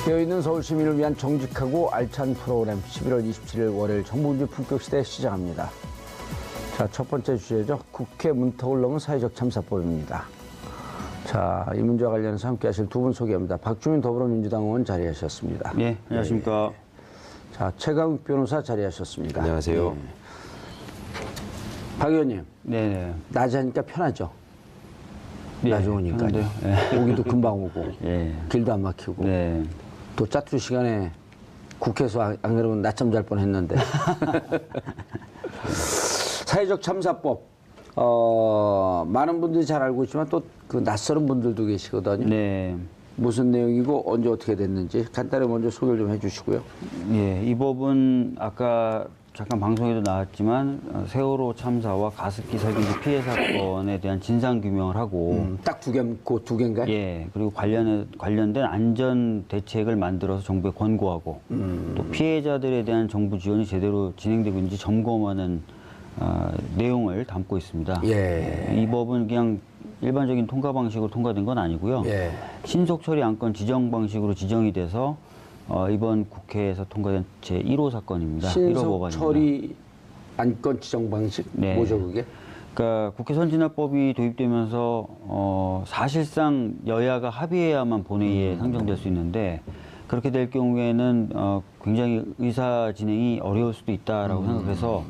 깨어있는 서울 시민을 위한 정직하고 알찬 프로그램 11월 27일 월요일 정봉주 품격시대 시작합니다. 자, 첫 번째 주제죠. 국회 문턱을 넘은 사회적 참사법입니다. 자, 이 문제와 관련해서 함께 하실 두 분 소개합니다. 박주민 더불어민주당 의원 자리하셨습니다. 네, 안녕하십니까. 자, 최강욱 변호사 자리하셨습니다. 안녕하세요. 박 의원님, 네네. 낮에 하니까 편하죠? 네, 낮에 오니까. 네. 오기도 금방 오고, 네. 길도 안 막히고. 네. 또 짜투리 시간에 국회에서 안 그러면 낮잠 잘 뻔했는데. 사회적 참사법. 많은 분들이 잘 알고 있지만 또 그 낯설은 분들도 계시거든요. 네. 무슨 내용이고 언제 어떻게 됐는지 간단히 먼저 소개를 좀 해주시고요. 예, 이 법은 아까 잠깐 방송에도 나왔지만 세월호 참사와 가습기 살균기 피해 사건에 대한 진상 규명을 하고 딱 그 두 개인가요? 예, 그리고 관련된 안전 대책을 만들어서 정부에 권고하고 또 피해자들에 대한 정부 지원이 제대로 진행되고 있는지 점검하는 내용을 담고 있습니다. 예. 이 법은 그냥 일반적인 통과 방식으로 통과된 건 아니고요. 예. 신속 처리 안건 지정 방식으로 지정이 돼서 이번 국회에서 통과된 제1호 사건입니다. 1호 신속 법안입니다. 처리 안건 지정 방식? 네. 뭐죠 그게? 그러니까 국회 선진화법이 도입되면서 사실상 여야가 합의해야만 본회의에 상정될 수 있는데 그렇게 될 경우에는 굉장히 의사 진행이 어려울 수도 있다라고 생각해서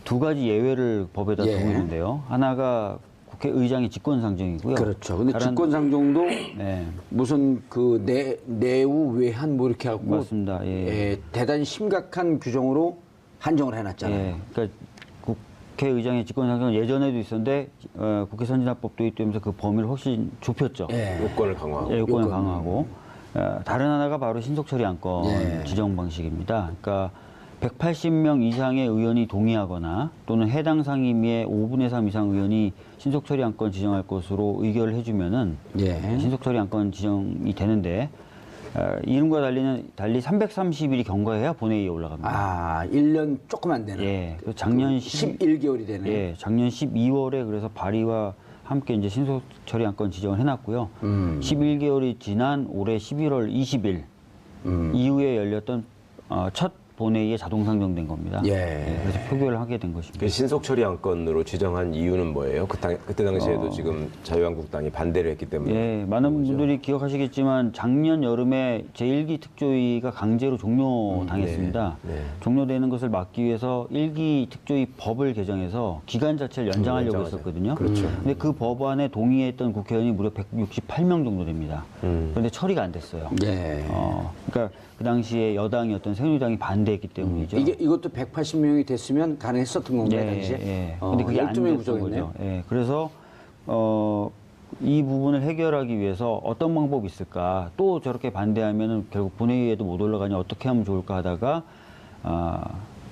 두 가지 예외를 법에다 예. 두고 있는데요. 하나가 국회의장의 직권상정이고요. 그렇죠. 근데 다른- 직권상정도 네, 무슨 그 내우 외한 뭐 이렇게 하고 맞습니다. 예. 대단히 심각한 규정으로 한정을 해놨잖아요. 예, 그러니까 국회의장의 직권상정은 예전에도 있었는데 국회 선진화법 도입되면서 그 범위를 훨씬 좁혔죠. 예. 요건을 강화하고. 예, 요건을 요건. 강화하고 다른 하나가 바로 신속처리 안건 예. 지정 방식입니다. 그러니까 180명 이상의 의원이 동의하거나 또는 해당 상임위의 5분의 3 이상 의원이 신속처리 안건 지정할 것으로 의결을 해주면은 예. 신속처리 안건 지정이 되는데 이름과 달리 330일이 경과해야 본회의에 올라갑니다. 아, 1년 조금 안 되는. 예, 그 작년 11개월이 되네. 예, 작년 12월에 그래서 발의와 함께 이제 신속처리 안건 지정을 해놨고요. 11개월이 지난 올해 11월 20일 이후에 열렸던 첫 본회의에 자동 상정된 겁니다. 예. 그래서 표결을 하게 된 것입니다. 그 신속 처리 안건으로 지정한 이유는 뭐예요? 그때 당시에도 지금 자유한국당이 반대를 했기 때문에. 예, 많은 분들이 기억하시겠지만 작년 여름에 제1기 특조위가 강제로 종료당했습니다. 네. 종료되는 것을 막기 위해서 1기 특조위 법을 개정해서 기간 자체를 연장하려고 연장하자. 했었거든요. 그렇죠. 근데 그 법안에 동의했던 국회의원이 무려 168명 정도 됩니다. 그런데 처리가 안 됐어요. 예. 그러니까 그 당시에 여당이었던 새누리당이 반대했기 때문이죠. 이것도 180명이 됐으면 가능했었던 건가요, 당시에? 예. 근데 그게 안 12명 됐던 구성했네요. 거죠. 예. 그래서 이 부분을 해결하기 위해서 어떤 방법이 있을까? 또 저렇게 반대하면은 결국 본회의에도 못 올라가니 어떻게 하면 좋을까 하다가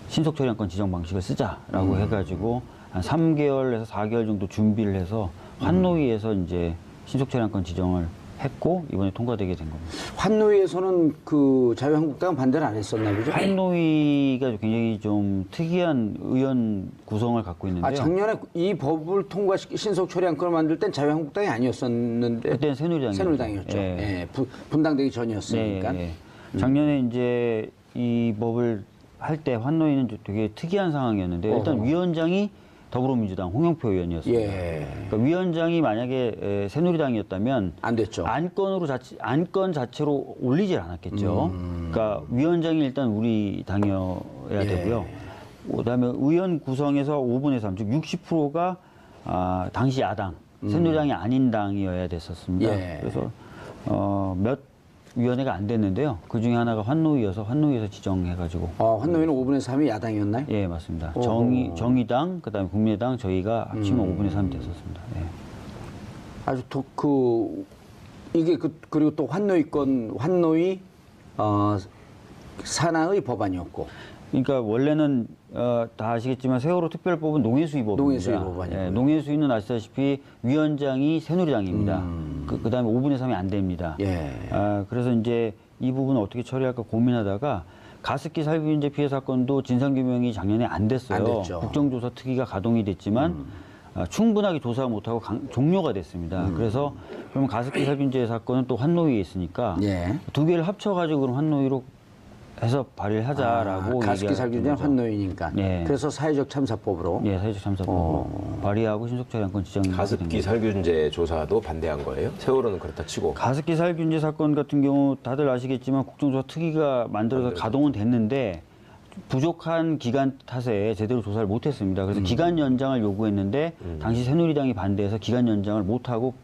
신속 처리 안건 지정 방식을 쓰자라고 해가지고 한 3개월에서 4개월 정도 준비를 해서 환노위에서 이제 신속 처리 안건 지정을 했고 이번에 통과되게 된 겁니다. 환노위에서는 그 자유한국당은 반대를 안 했었나 보죠? 환노위가 굉장히 좀 특이한 의원 구성을 갖고 있는데요. 아, 작년에 이 법을 통과시키 신속 처리 안건을 만들 땐 자유한국당이 아니었었는데 그때는 새누리당이었죠. 예. 예. 분당되기 전이었으니까. 네, 작년에 이제 이 법을 할 때 환노위는 되게 특이한 상황이었는데 일단 위원장이 더불어민주당 홍영표 의원이었습니다. 예. 그러니까 위원장이 만약에 새누리당이었다면 안 됐죠. 안건 자체로 올리질 않았겠죠. 그러니까 위원장이 일단 우리 당이어야 되고요. 그다음에 의원 구성에서 5분의 3, 즉 60%가 당시 야당, 새누리당이 아닌 당이어야 됐었습니다. 예. 그래서 몇 위원회가 안 됐는데요. 그 중에 하나가 환노위여서 환노위에서 지정해가지고. 환노위는 5분의 3이 야당이었나요? 예, 맞습니다. 오호. 정의당, 그다음에 국민의당 저희가 합치면 5분의 3이 됐었습니다. 예. 아주 이게 그리고 또 환노위 산하의 법안이었고. 그러니까 원래는 다 아시겠지만 세월호 특별법은 농해수위 법입니다. 농해수위 법안이고요. 예, 농해수위는 아시다시피 위원장이 새누리당입니다. 그다음에 5분의 3이 안 됩니다. 예. 그래서 이제 이 부분을 어떻게 처리할까 고민하다가 가습기 살균제 피해 사건도 진상규명이 작년에 안 됐어요. 안 됐죠. 국정조사 특위가 가동이 됐지만 충분하게 조사 못하고 종료가 됐습니다. 그래서 그럼 가습기 살균제 사건은 또 환노위에 있으니까 예. 두 개를 합쳐가지고 그럼 환노위로 해서 발의를 하자라고 가습기 살균제는 거죠. 환노위니까. 네. 그래서 사회적 참사법으로. 예, 사회적 참사법 발의하고 신속처리안건 지정이 가습기 살균제 조사도 반대한 거예요? 세월호는 그렇다 치고. 가습기 살균제 사건 같은 경우 다들 아시겠지만 국정조사 특위가 만들어서 가동은 됐는데 부족한 기간 탓에 제대로 조사를 못했습니다. 그래서 기간 연장을 요구했는데 당시 새누리당이 반대해서 기간 연장을 못하고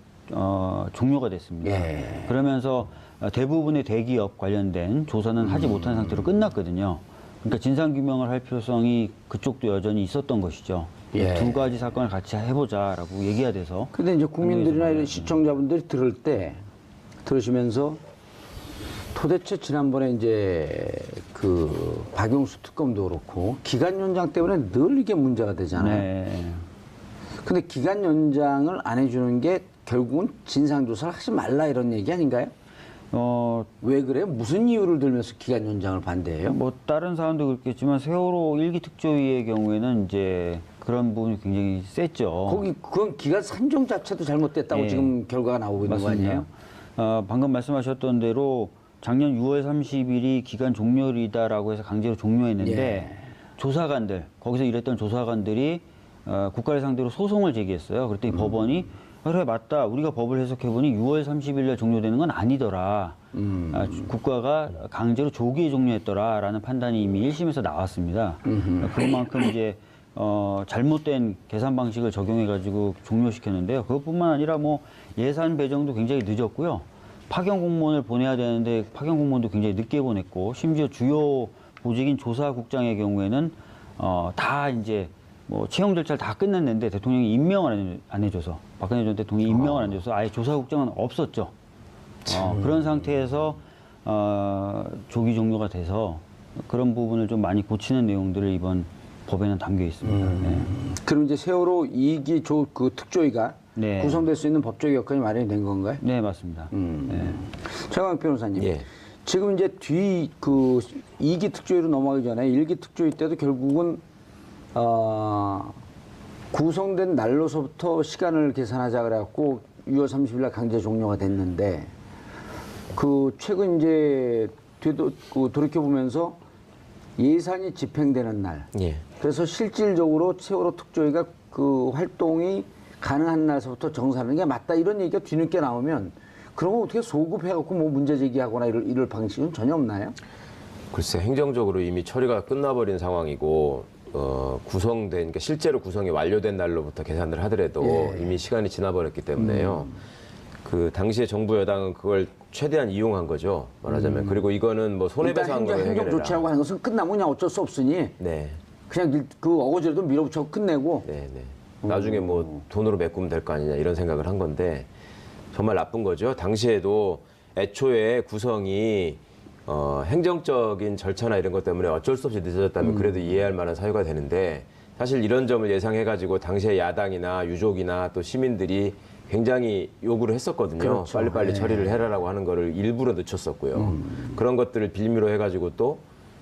종료가 됐습니다. 예. 그러면서 대부분의 대기업 관련된 조사는 하지 못한 상태로 끝났거든요. 그러니까 진상규명을 할 필요성이 그쪽도 여전히 있었던 것이죠. 예. 두 가지 사건을 같이 해보자라고 얘기가 돼서. 근데 이제 국민들이나 이런 시청자분들이 들으시면서 도대체 지난번에 이제 그 박용수 특검도 그렇고 기간 연장 때문에 늘 이게 문제가 되잖아요. 네. 근데 기간 연장을 안 해주는 게 결국은 진상조사를 하지 말라 이런 얘기 아닌가요? 왜 그래요? 무슨 이유를 들면서 기간 연장을 반대해요? 뭐 다른 사람도 그렇겠지만 세월호 일기 특조위의 경우에는 이제 그런 부분이 굉장히 셌죠. 그건 기간 산정 자체도 잘못됐다고 예. 지금 결과가 나오고 있는 거 아니에요? 방금 말씀하셨던 대로 작년 6월 30일이 기간 종료일이다라고 해서 강제로 종료했는데 예. 조사관들, 거기서 일했던 조사관들이 국가를 상대로 소송을 제기했어요. 그랬더니 법원이 그래 맞다. 우리가 법을 해석해보니 6월 30일 날 종료되는 건 아니더라. 국가가 강제로 조기에 종료했더라라는 판단이 이미 1심에서 나왔습니다. 그만큼 이제 잘못된 계산 방식을 적용해가지고 종료시켰는데요. 그것뿐만 아니라 뭐 예산 배정도 굉장히 늦었고요. 파견 공무원을 보내야 되는데 파견 공무원도 굉장히 늦게 보냈고, 심지어 주요 보직인 조사국장의 경우에는 다 이제 뭐 채용 절차를 다 끝냈는데 대통령이 임명을 안 해줘서, 박근혜 전 대통령이 임명을 안 해줘서 아예 조사국장은 없었죠. 그런 상태에서 조기 종료가 돼서 그런 부분을 좀 많이 고치는 내용들을 이번 법에는 담겨 있습니다. 네. 그럼 이제 세월호 2기 그 특조위가 네. 구성될 수 있는 법적 여건이 마련이 된 건가요? 네, 맞습니다. 네. 최강욱 변호사님. 예. 지금 이제 그 2기 특조위로 넘어가기 전에 1기 특조위 때도 결국은 구성된 날로서부터 시간을 계산하자 그래갖고 6월 30일 날 강제 종료가 됐는데, 그 최근 이제 돌이켜보면서 예산이 집행되는 날, 예. 그래서 실질적으로 세월호 특조위가 그 활동이 가능한 날서부터 정산하는 게 맞다 이런 얘기가 뒤늦게 나오면, 그런 거 어떻게 소급해갖고 뭐 문제 제기하거나 이럴 방식은 전혀 없나요? 글쎄, 행정적으로 이미 처리가 끝나버린 상황이고 구성된, 그러니까 실제로 구성이 완료된 날로부터 계산을 하더라도 예. 이미 시간이 지나버렸기 때문에요. 그 당시에 정부 여당은 그걸 최대한 이용한 거죠, 말하자면. 그리고 이거는 뭐 손해배상으로 행정 해결해라. 조치하고 하는 것은 끝나면 그냥 어쩔 수 없으니 네, 그냥 그 어거지라도 밀어붙여 끝내고. 네, 네. 나중에 뭐 돈으로 메꾸면 될 거 아니냐 이런 생각을 한 건데 정말 나쁜 거죠. 당시에도 애초에 구성이 행정적인 절차나 이런 것 때문에 어쩔 수 없이 늦어졌다면 그래도 이해할 만한 사유가 되는데, 사실 이런 점을 예상해가지고 당시에 야당이나 유족이나 또 시민들이 굉장히 요구를 했었거든요. 그렇죠. 빨리빨리 예. 처리를 해라라고 하는 거를 일부러 늦췄었고요. 그런 것들을 빌미로 해가지고 또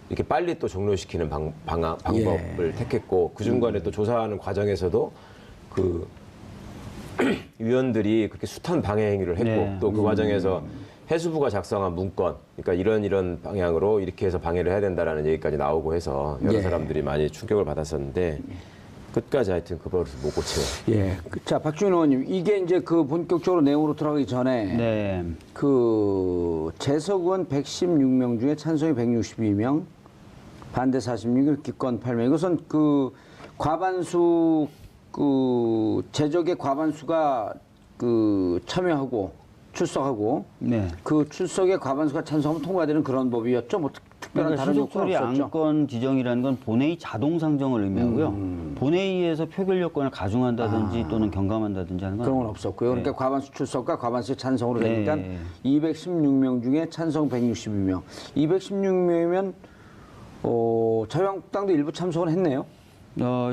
이렇게 빨리 또 종료시키는 방법을 택했고, 그 중간에 또 조사하는 과정에서도 그 위원들이 그렇게 숱한 방해 행위를 했고, 네. 또 그 과정에서 해수부가 작성한 문건, 그러니까 이런 방향으로 이렇게 해서 방해를 해야 된다라는 얘기까지 나오고 해서 여러 예. 사람들이 많이 충격을 받았었는데 끝까지 하여튼 그 버릇을 못 고쳐요. 예. 자, 박주민 의원님, 이게 이제 그 본격적으로 내용으로 들어가기 전에 네. 그 재석 의원 116명 중에 찬성이 162명, 반대 46명, 기권 8명. 이것은 그 과반수, 그 재적의 과반수가 그 참여하고 출석하고, 네. 그 출석의 과반수가 찬성하면 통과되는 그런 법이었죠. 뭐 특별한 그러니까 다른 요건 신속처리 없었죠. 안건 지정이라는 건 본회의 자동 상정을 의미하고요. 본회의에서 표결 요건을 가중한다든지 또는 경감한다든지 하는 건 그런 건 없었고요. 그러니까 과반수 출석과 과반수 찬성으로 네. 되니까 216명 중에 찬성 162명. 216명이면 자유한국당도 일부 참석을 했네요.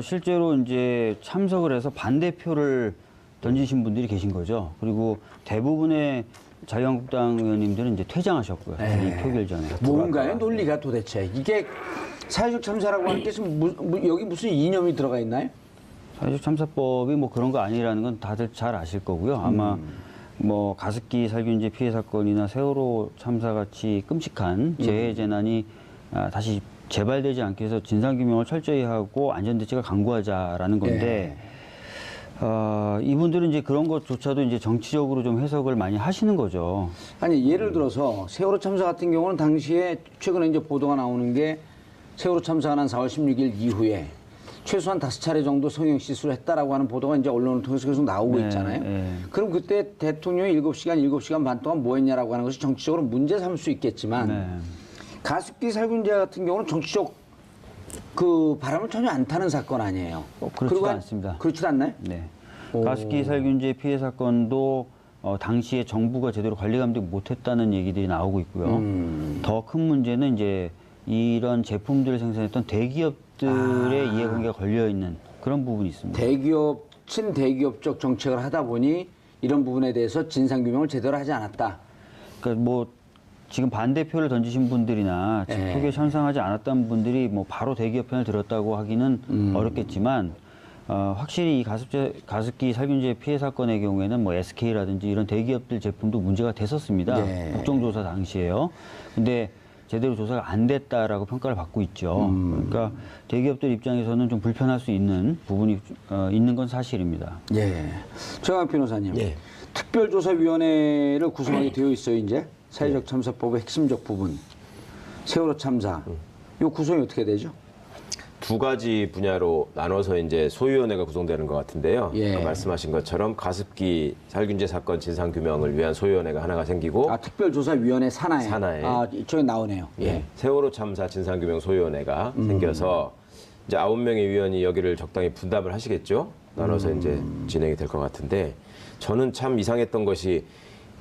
실제로 이제 참석을 해서 반대표를 던지신 분들이 계신 거죠. 그리고 대부분의 자유한국당 의원님들은 이제 퇴장하셨고요. 이 표결 전에. 뭔가요? 논리가 도대체. 이게 사회적 참사라고 하는 게 지금 여기 무슨 이념이 들어가 있나요? 사회적 참사법이 뭐 그런 거 아니라는 건 다들 잘 아실 거고요. 아마 뭐 가습기 살균제 피해 사건이나 세월호 참사 같이 끔찍한 재해 재난이 다시 재발되지 않게 해서 진상규명을 철저히 하고 안전대책을 강구하자라는 건데 이분들은 이제 그런 것조차도 이제 정치적으로 좀 해석을 많이 하시는 거죠. 아니 예를 들어서 세월호 참사 같은 경우는 당시에 최근에 이제 보도가 나오는 게 세월호 참사가 난 4월 16일 이후에 최소한 5차례 정도 성형 시술을 했다라고 하는 보도가 이제 언론을 통해서 계속 나오고 있잖아요. 그럼 그때 대통령이 7시간 반 동안 뭐 했냐라고 하는 것이 정치적으로 문제 삼을 수 있겠지만 가습기 살균제 같은 경우는 정치적 그 바람을 전혀 안 타는 사건 아니에요. 그렇지도 않습니다. 그렇지도 않나요? 네. 가습기 살균제 피해 사건도 당시에 정부가 제대로 관리 감독 못했다는 얘기들이 나오고 있고요. 더 큰 문제는 이제 이런 제품들을 생산했던 대기업들의 이해관계가 걸려 있는 그런 부분이 있습니다. 대기업, 친대기업적 정책을 하다 보니 이런 부분에 대해서 진상규명을 제대로 하지 않았다. 그러니까 뭐 지금 반대표를 던지신 분들이나 표결 찬성하지 않았던 분들이 뭐 바로 대기업 편을 들었다고 하기는 어렵겠지만 확실히 이 가습기 살균제 피해 사건의 경우에는 뭐 SK라든지 이런 대기업들 제품도 문제가 됐었습니다. 국정조사 당시에요. 근데 제대로 조사가 안 됐다라고 평가를 받고 있죠. 그러니까 대기업들 입장에서는 좀 불편할 수 있는 부분이 있는 건 사실입니다. 예. 최강 변호사님. 특별조사위원회를 구성하게 되어 있어요, 이제. 사회적 참사법의 핵심적 부분. 세월호 참사. 이 구성이 어떻게 되죠? 두 가지 분야로 나눠서 이제 소위원회가 구성되는 것 같은데요. 아까 말씀하신 것처럼 가습기 살균제 사건 진상규명을 위한 소위원회가 하나가 생기고 특별조사위원회 산하에. 산하에. 이쪽에 나오네요. 세월호 참사 진상규명 소위원회가 생겨서 이제 9명의 위원이 여기를 적당히 분담을 하시겠죠. 나눠서 이제 진행이 될 것 같은데 저는 참 이상했던 것이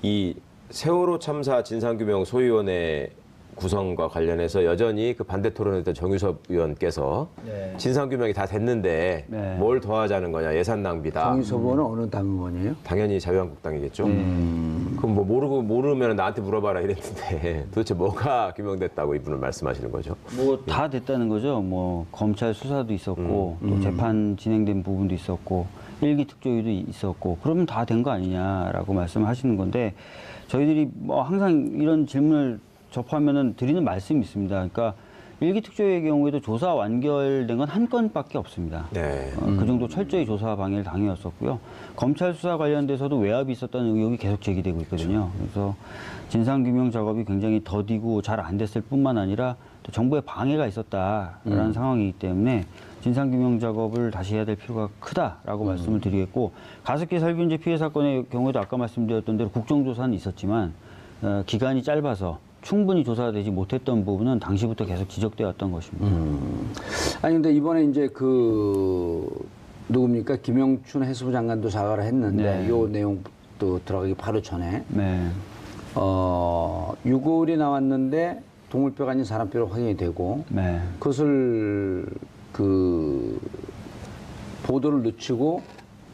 이 세월호 참사 진상규명 소위원회 구성과 관련해서 여전히 그 반대 토론했던 정유섭 의원께서 진상규명이 다 됐는데 뭘 더 하자는 거냐, 예산 낭비다. 정유섭 의원은 어느 당 의원이에요? 당연히 자유한국당이겠죠. 그럼 뭐 모르면 나한테 물어봐라 이랬는데 도대체 뭐가 규명됐다고 이분은 말씀하시는 거죠? 뭐 다 됐다는 거죠. 뭐 검찰 수사도 있었고 또 재판 진행된 부분도 있었고 일기 특조위도 있었고 그러면 다 된 거 아니냐라고 말씀하시는 건데 저희들이 뭐 항상 이런 질문을 접하면은 드리는 말씀이 있습니다. 그러니까 일기 특조위의 경우에도 조사 완결된 건 한 건밖에 없습니다. 그 정도 철저히 조사 방해를 당해왔었고요. 검찰 수사 관련돼서도 외압이 있었다는 의혹이 계속 제기되고 있거든요. 그래서 진상규명 작업이 굉장히 더디고 잘 안 됐을 뿐만 아니라 또 정부의 방해가 있었다라는 상황이기 때문에 진상규명 작업을 다시 해야 될 필요가 크다라고 말씀을 드리겠고 가습기 살균제 피해 사건의 경우에도 아까 말씀드렸던 대로 국정조사는 있었지만 기간이 짧아서 충분히 조사되지 못했던 부분은 당시부터 계속 지적되어 왔던 것입니다. 아니 근데 이번에 이제 누굽니까? 김영춘 해수부 장관도 사과를 했는데 요 내용도 들어가기 바로 전에 6월이 나왔는데 동물뼈가 아닌 사람뼈로 확인이 되고 그것을 보도를 늦추고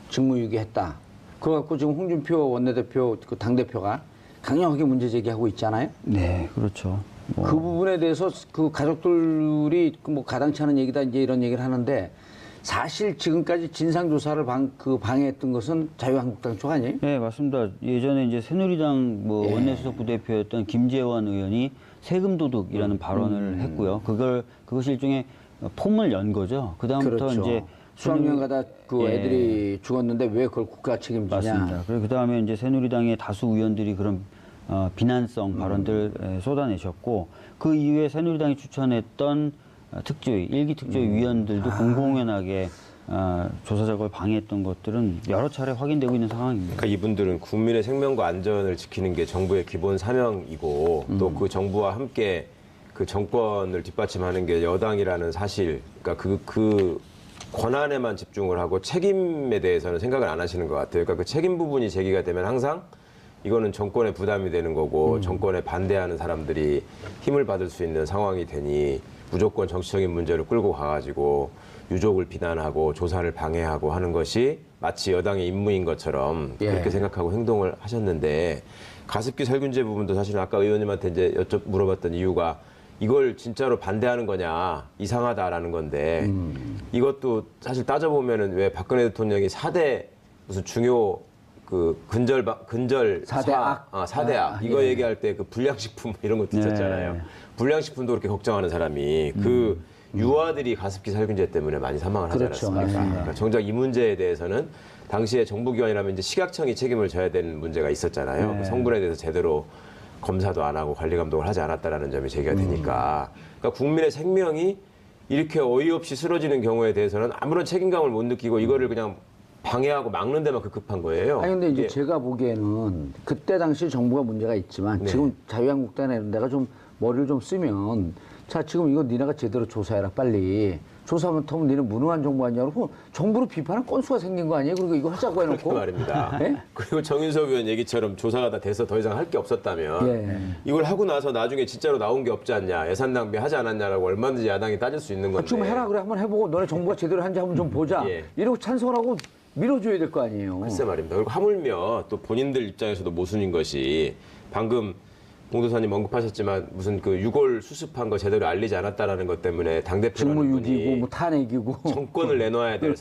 직무유기했다. 그거 갖고 지금 홍준표 원내대표 당대표가 강력하게 문제 제기하고 있잖아요. 네, 그렇죠. 그 부분에 대해서 그 가족들이 뭐 가당치 않은 얘기다 이제 이런 얘기를 하는데 사실 지금까지 진상조사를 방해했던 것은 자유한국당 쪽 아니에요? 네, 맞습니다. 예전에 이제 새누리당 원내수석 부대표였던 김재원 의원이 세금 도둑이라는 발언을 했고요. 그것이 일종의 폼을 연 거죠. 그다음부터 이제 수학여행 가다 애들이 죽었는데 왜 그걸 국가 책임지냐. 맞습니다. 그리고 그다음에 이제 새누리당의 다수 의원들이 그런 비난성 발언들을 쏟아내셨고 그 이후에 새누리당이 추천했던 일기 특조위 위원들도 공공연하게 조사 작업을 방해했던 것들은 여러 차례 확인되고 있는 상황입니다. 그러니까 이분들은 국민의 생명과 안전을 지키는 게 정부의 기본 사명이고 또 그 정부와 함께 그 정권을 뒷받침하는 게 여당이라는 사실, 그러니까 그 권한에만 집중을 하고 책임에 대해서는 생각을 안 하시는 것 같아요. 그러니까 그 책임 부분이 제기가 되면 항상 이거는 정권의 부담이 되는 거고 정권에 반대하는 사람들이 힘을 받을 수 있는 상황이 되니 무조건 정치적인 문제를 끌고 가가지고 유족을 비난하고 조사를 방해하고 하는 것이 마치 여당의 임무인 것처럼 그렇게 생각하고 행동을 하셨는데 가습기 살균제 부분도 사실은 아까 의원님한테 이제 물어봤던 이유가 이걸 진짜로 반대하는 거냐 이상하다라는 건데 이것도 사실 따져보면은 왜 박근혜 대통령이 4대 무슨 중요 그 근절 사대악. 사대악 이거 얘기할 때 그 불량식품 이런 것도 있었잖아요. 네. 불량식품도 그렇게 걱정하는 사람이 그 유아들이 가습기 살균제 때문에 많이 사망을 하지 그렇죠. 않았습니까? 맞습니다. 그러니까 정작 이 문제에 대해서는 당시에 정부기관이라면 이제 식약청이 책임을 져야 되는 문제가 있었잖아요. 네. 그 성분에 대해서 제대로 검사도 안 하고 관리 감독을 하지 않았다라는 점이 제기가 되니까 그러니까 국민의 생명이 이렇게 어이없이 쓰러지는 경우에 대해서는 아무런 책임감을 못 느끼고 이거를 그냥 방해하고 막는 데만 급급한 거예요. 아니 근데 이제 이게 제가 보기에는 그때 당시 정부가 문제가 있지만 네. 지금 자유한국당이나 이런 데가 좀 머리를 좀 쓰면 자 지금 이거 니네가 제대로 조사해라 빨리 조사하면 터면 니는 무능한 정부 아니냐고 정부를 비판한 건수가 생긴 거 아니에요? 그리고 이거 하자고 그렇게 해놓고 말입니다. 예? 그리고 정윤석 의원 얘기처럼 조사가 다 돼서 더 이상 할 게 없었다면 예. 이걸 하고 나서 나중에 진짜로 나온 게 없지 않냐 예산 낭비하지 않았냐라고 얼마든지 야당이 따질 수 있는 건데 지금 해라 그래 한번 해보고 너네 정부가 제대로 한지 한번 좀 보자 예. 이러고 찬성하고 밀어줘야 될 거 아니에요. 글쎄 말입니다. 그리고 하물며 또 본인들 입장에서도 모순인 것이 방금 봉도사님 언급하셨지만 무슨 그 유골 수습한 거 제대로 알리지 않았다라는 것 때문에 당대표라는 직무유기고 분이 뭐 탄핵이고 정권을 내놔야 될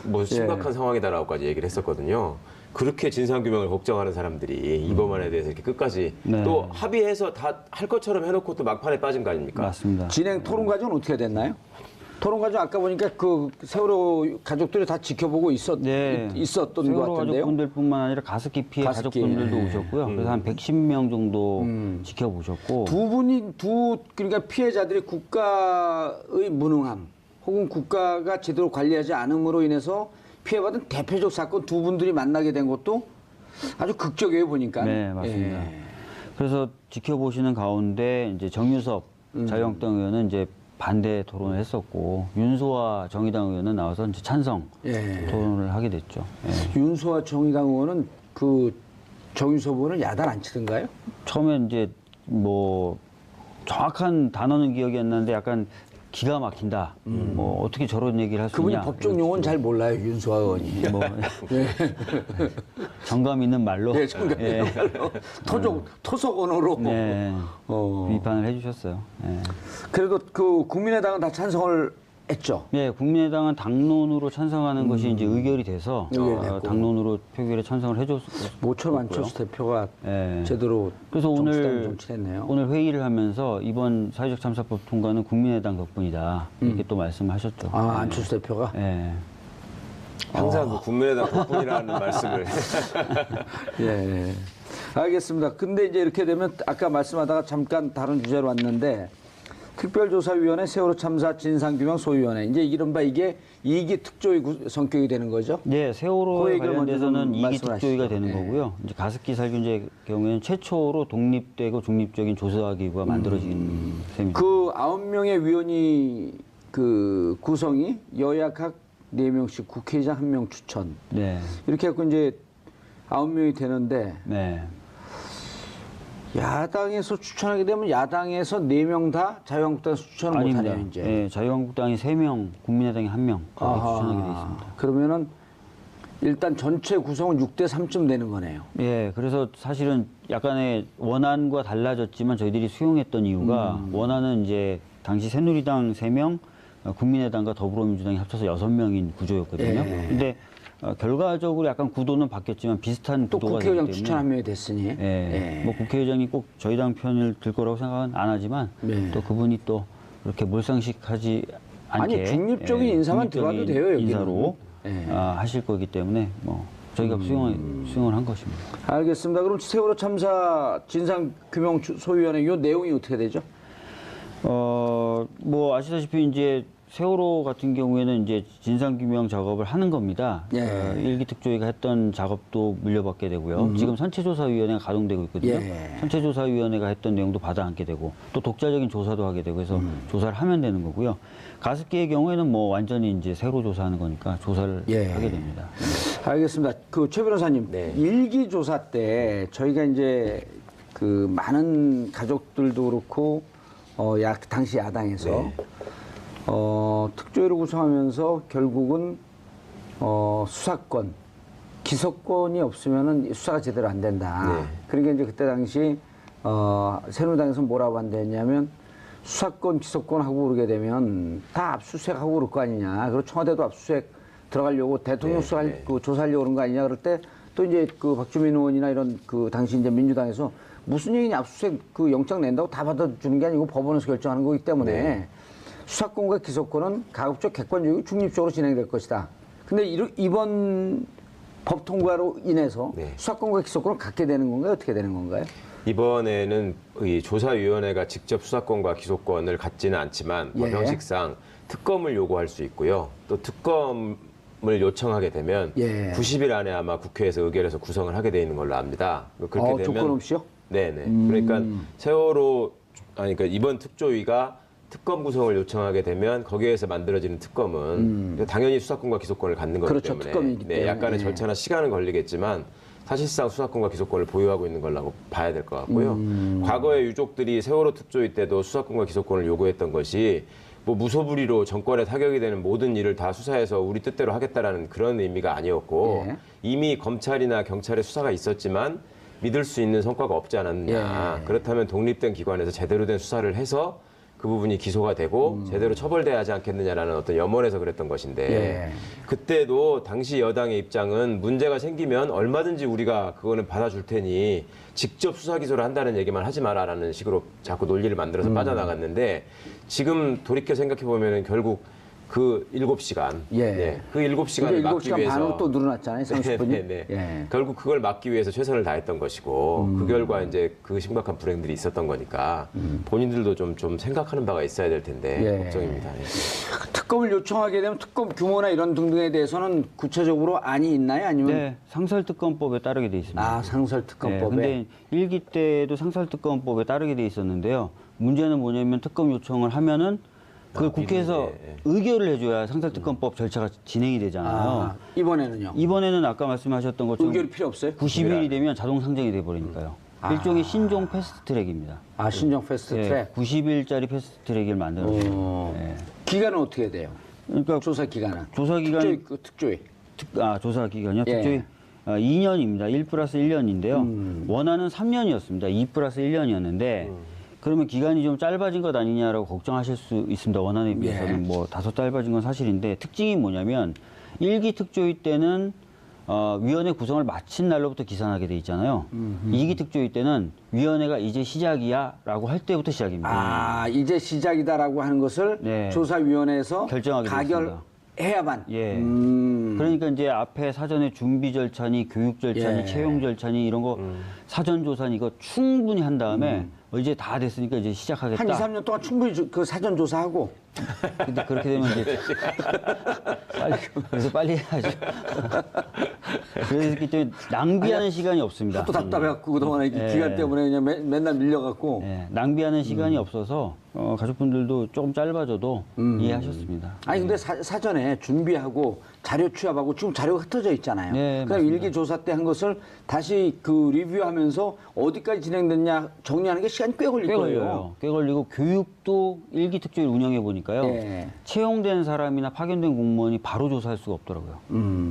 뭐 심각한 상황이다라고까지 얘기를 했었거든요. 그렇게 진상규명을 걱정하는 사람들이 이 법안에 대해서 이렇게 끝까지 네. 또 합의해서 다 할 것처럼 해놓고 또 막판에 빠진 거 아닙니까? 맞습니다. 진행 토론 과정은 어떻게 됐나요? 토론 과정 아까 보니까 그 세월호 가족들이 다 지켜보고 있었던 것 세월호 같은데요. 가족분들뿐만 아니라 가습기 피해 가습기, 가족분들도 예. 오셨고요. 그래서 한 110명 정도 지켜보셨고 두 분이 그러니까 피해자들이 국가의 무능함 혹은 국가가 제대로 관리하지 않음으로 인해서 피해받은 대표적 사건 두 분들이 만나게 된 것도 아주 극적이에요 보니까. 네, 맞습니다. 예. 그래서 지켜보시는 가운데 이제 정유섭 자유한국당 의원은 이제 반대 토론을 했었고 윤소아 정의당 의원은 나와서 이제 찬성 예. 토론을 하게 됐죠. 예. 윤소아 정의당 의원은 그 정유섭 의원은 야단 안 치던가요? 처음에 이제 뭐 정확한 단어는 기억이 안 나는데 약간 기가 막힌다. 뭐 어떻게 저런 얘기를 할 수 그분이 있냐. 법적 용어는 잘 몰라요 윤소아 의원이. 뭐 정감 있는 말로 네, 정답 예. 토속 언어로. 네. 어. 비판을 해주셨어요. 예. 그래도 그 국민의당은 다 찬성을 했죠. 예, 국민의당은 당론으로 찬성하는 것이 이제 의결이 돼서 의결됐고. 당론으로 표결에 찬성을 해줬고요. 모철 안철수 대표가 예. 제대로 그래서 정치당 정치했네요. 오늘 회의를 하면서 이번 사회적 참사법 통과는 국민의당 덕분이다 이렇게 또 말씀하셨죠. 아 안철수 대표가. 예. 항상 그 국민의당 덕분이라는 말씀을 예. 알겠습니다. 근데 이제 이렇게 되면 아까 말씀하다가 잠깐 다른 주제로 왔는데 특별조사위원회 세월호 참사 진상규명 소위원회 이제 이른바 이게 이기 특조위 성격이 되는 거죠? 네, 그 세월호 얘기를 먼저 관련돼서는 좀 이기 말씀을 특조위가 하시죠. 되는 예. 거고요. 이제 가습기 살균제 경우에는 최초로 독립되고 중립적인 조사기구가 만들어진 셈입니다. 그 9명의 위원이 그 구성이 여야 각 4명씩 국회의장 1명 추천 네, 이렇게 해서 이제 9명이 되는데 네, 야당에서 추천하게 되면 야당에서 4명 다 자유한국당에서 추천을 아닙니다. 못하네요 이제. 네, 자유한국당이 3명, 국민의당이 1명 그렇게 추천하게 돼 있습니다. 그러면은 일단 전체 구성은 6대 3쯤 되는 거네요. 예, 그래서 사실은 약간의 원안과 달라졌지만 저희들이 수용했던 이유가 원안은 이제 당시 새누리당 3명, 국민의당과 더불어민주당이 합쳐서 6명인 구조였거든요. 예. 근데 결과적으로 약간 구도는 바뀌었지만 비슷한 또 구도가 되기 국회의장 때문에 추천 1명이 됐으니. 예, 뭐 국회의장이 꼭 저희 당 편을 들 거라고 생각은 안 하지만 네. 또 그분이 또 그렇게 몰상식하지 않게 아니, 중립적인 인사만 들어가도 돼요, 여기는. 인사로 예. 하실 거기 때문에 뭐 저희가 수용을 한 것입니다. 알겠습니다. 그럼 세월호 참사 진상규명 소위원회 요 내용이 어떻게 되죠? 뭐 아시다시피 이제 세월호 같은 경우에는 이제 진상규명 작업을 하는 겁니다. 예. 일기 특조위가 했던 작업도 물려받게 되고요. 지금 선체조사위원회가 가동되고 있거든요. 예. 선체조사위원회가 했던 내용도 받아안게 되고 또 독자적인 조사도 하게 되고 해서 조사를 하면 되는 거고요. 가습기의 경우에는 뭐 완전히 이제 새로 조사하는 거니까 조사를 예. 하게 됩니다. 알겠습니다. 그 최 변호사님, 네. 일기 조사 때 저희가 이제 그 많은 가족들도 그렇고 당시 야당에서 네. 특조위를 구성하면서 결국은 수사권, 기소권이 없으면은 수사가 제대로 안 된다. 네. 그러니까 이제 그때 당시 새누리당에서 뭐라고 한다냐면 수사권, 기소권 하고 그러게 되면 다 압수수색하고 그럴 거 아니냐. 그리고 청와대도 압수수색 들어가려고 대통령 그 조사하려고 그런 거 아니냐. 그럴 때 또 이제 그 박주민 의원이나 이런 그 당시 이제 민주당에서 무슨 얘기냐. 압수수색 그 영장 낸다고 다 받아주는 게 아니고 법원에서 결정하는 거기 때문에 수사권과 기소권은 가급적 객관적이고 중립적으로 진행될 것이다. 근데 이번 법 통과로 인해서 수사권과 기소권을 갖게 되는 건가요? 어떻게 되는 건가요? 이번에는 이 조사위원회가 직접 수사권과 기소권을 갖지는 않지만 법 형식상 특검을 요구할 수 있고요. 또 특검을 요청하게 되면 90일 안에 아마 국회에서 의결해서 구성을 하게 돼 있는 걸로 압니다. 그렇게 되면 조건 없이요? 네네. 그러니까 세월호 아니 그러니까 이번 특조위가 특검 구성을 요청하게 되면 거기에서 만들어지는 특검은 당연히 수사권과 기소권을 갖는 거기 그렇죠, 때문에 특검이기 때문에. 약간의 절차나 시간은 걸리겠지만 사실상 수사권과 기소권을 보유하고 있는 걸로 봐야 될 것 같고요. 과거에 유족들이 세월호 특조위 때도 수사권과 기소권을 요구했던 것이 뭐 무소불위로 정권에 타격이 되는 모든 일을 다 수사해서 우리 뜻대로 하겠다라는 그런 의미가 아니었고 이미 검찰이나 경찰의 수사가 있었지만 믿을 수 있는 성과가 없지 않았느냐. 그렇다면 독립된 기관에서 제대로 된 수사를 해서 그 부분이 기소가 되고 제대로 처벌돼야 하지 않겠느냐라는 어떤 염원에서 그랬던 것인데 그때도 당시 여당의 입장은 문제가 생기면 얼마든지 우리가 그거는 받아줄 테니 직접 수사 기소를 한다는 얘기만 하지 마라라는 식으로 자꾸 논리를 만들어서 빠져나갔는데 지금 돌이켜 생각해 보면은 결국 그 7시간, 그 7시간을 막기 7시간 위해서 반으로 또 늘어났잖아요, 30분이. 결국 그걸 막기 위해서 최선을 다했던 것이고 그 결과 이제 그 심각한 불행들이 있었던 거니까 본인들도 좀 생각하는 바가 있어야 될 텐데 걱정입니다. 특검을 요청하게 되면 특검 규모나 이런 등등에 대해서는 구체적으로 안이 있나요? 아니면 상설특검법에 따르게 돼 있습니다. 상설특검법에. 근데 1기 때도 상설특검법에 따르게 돼 있었는데요. 문제는 뭐냐면 특검 요청을 하면은 그 국회에서 의결을 해줘야 상설특검법 절차가 진행이 되잖아요. 이번에는요? 이번에는 아까 말씀하셨던 것처럼 의결이 필요 없어요? 90일이 되면 자동 상정이 돼버리니까요. 일종의 신종 패스트트랙입니다. 신종 패스트트랙. 90일짜리 패스트트랙을 만들어요. 기간은 어떻게 돼요? 그러니까 조사 기간은? 조사 기간 특조위. 조사 기간이요? 특조위 2년입니다. 1+1년인데요. 원안은 3년이었습니다. 2+1년이었는데 그러면 기간이 좀 짧아진 것 아니냐라고 걱정하실 수 있습니다. 원안에 비해서는 뭐 다소 짧아진 건 사실인데 특징이 뭐냐면 1기 특조위 때는 위원회 구성을 마친 날로부터 기산하게 돼 있잖아요. 2기 특조위 때는 위원회가 이제 시작이야라고 할 때부터 시작입니다. 이제 시작이다라고 하는 것을 조사위원회에서 결정하게 가결해야만. 그러니까 이제 앞에 사전에 준비 절차니 교육 절차니 채용 절차니 이런 거 사전 조사니 이거 충분히 한 다음에 이제 다 됐으니까 이제 시작하겠다. 한 2, 3년 동안 충분히 그 사전 조사하고. 근데 그렇게 되면 이제 그래서 빨리 해야죠. 그렇기 때문에 낭비하는 시간이 없습니다. 또 답답해갖고 그동안에 기간 때문에 그냥 맨날 밀려갖고. 낭비하는 시간이 없어서 가족분들도 조금 짧아져도 이해하셨습니다. 아니 근데 사전에 준비하고 자료 취합하고 지금 자료가 흩어져 있잖아요. 그럼 일기 조사 때 한 것을 다시 그 리뷰하면서 어디까지 진행됐냐 정리하는 게 시간이 꽤 걸릴 거예요. 꽤 걸리고 교육도 일기 특조위를 운영해 보니까요. 채용된 사람이나 파견된 공무원이 바로 조사할 수가 없더라고요.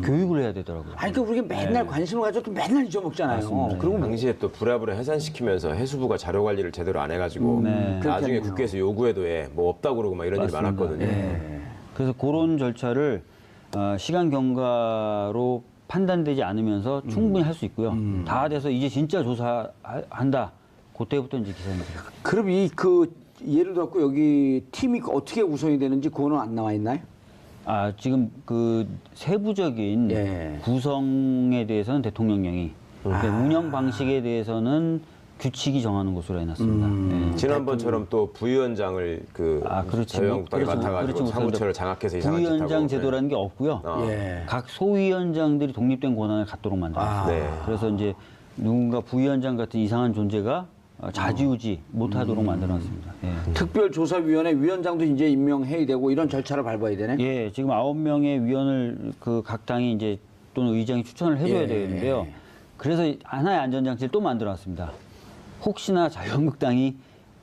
교육을 해야 되더라고요. 아니 그러니까 우리가 맨날 관심을 가져도 맨날 잊어먹잖아요. 그리고 당시에 또 불합을 해산시키면서 해수부가 자료 관리를 제대로 안 해가지고 나중에 국회에서 요구해도 뭐 없다고 그러고 막 이런 일이 많았거든요. 그래서 그런 절차를 시간 경과로 판단되지 않으면서 충분히 할 수 있고요. 다 돼서 이제 진짜 조사한다. 그때부터 이제 기사입니다. 그럼 예를 들어 여기 팀이 어떻게 구성이 되는지 그거는 안 나와 있나요? 지금 그 세부적인 구성에 대해서는 대통령령이 운영 방식에 대해서는 규칙이 정하는 것으로 해놨습니다. 지난번처럼 또 부위원장을 자유한국당이 맡아가지고 사무처를 장악해서 이상한 짓 하고. 부위원장 제도라는 게 없고요. 각 소위원장들이 독립된 권한을 갖도록 만들었습니다. 그래서 이제 누군가 부위원장 같은 이상한 존재가 좌지우지 못하도록 만들어놨습니다. 특별조사위원회 위원장도 이제 임명해야 되고 이런 절차를 밟아야 되네. 지금 9명의 위원을 각 당이 이제 또는 의장이 추천을 해줘야 되는데요. 그래서 하나의 안전장치를 또 만들어놨습니다. 혹시나 자유한국당이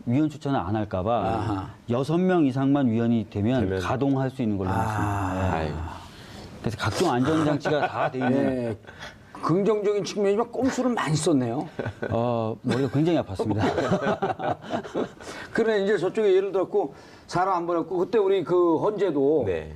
위원 추천을 안 할까봐 6명 이상만 위원이 되면 가동할 수 있는 걸로 해놨습니다. 그래서 각종 안전장치가 다 돼 있는. 긍정적인 측면이지만 꼼수를 많이 썼네요. 머리가 굉장히 아팠습니다. 그래 이제 저쪽에 예를 들었고 사람 안 보냈고 그때 우리 그 헌재도 네.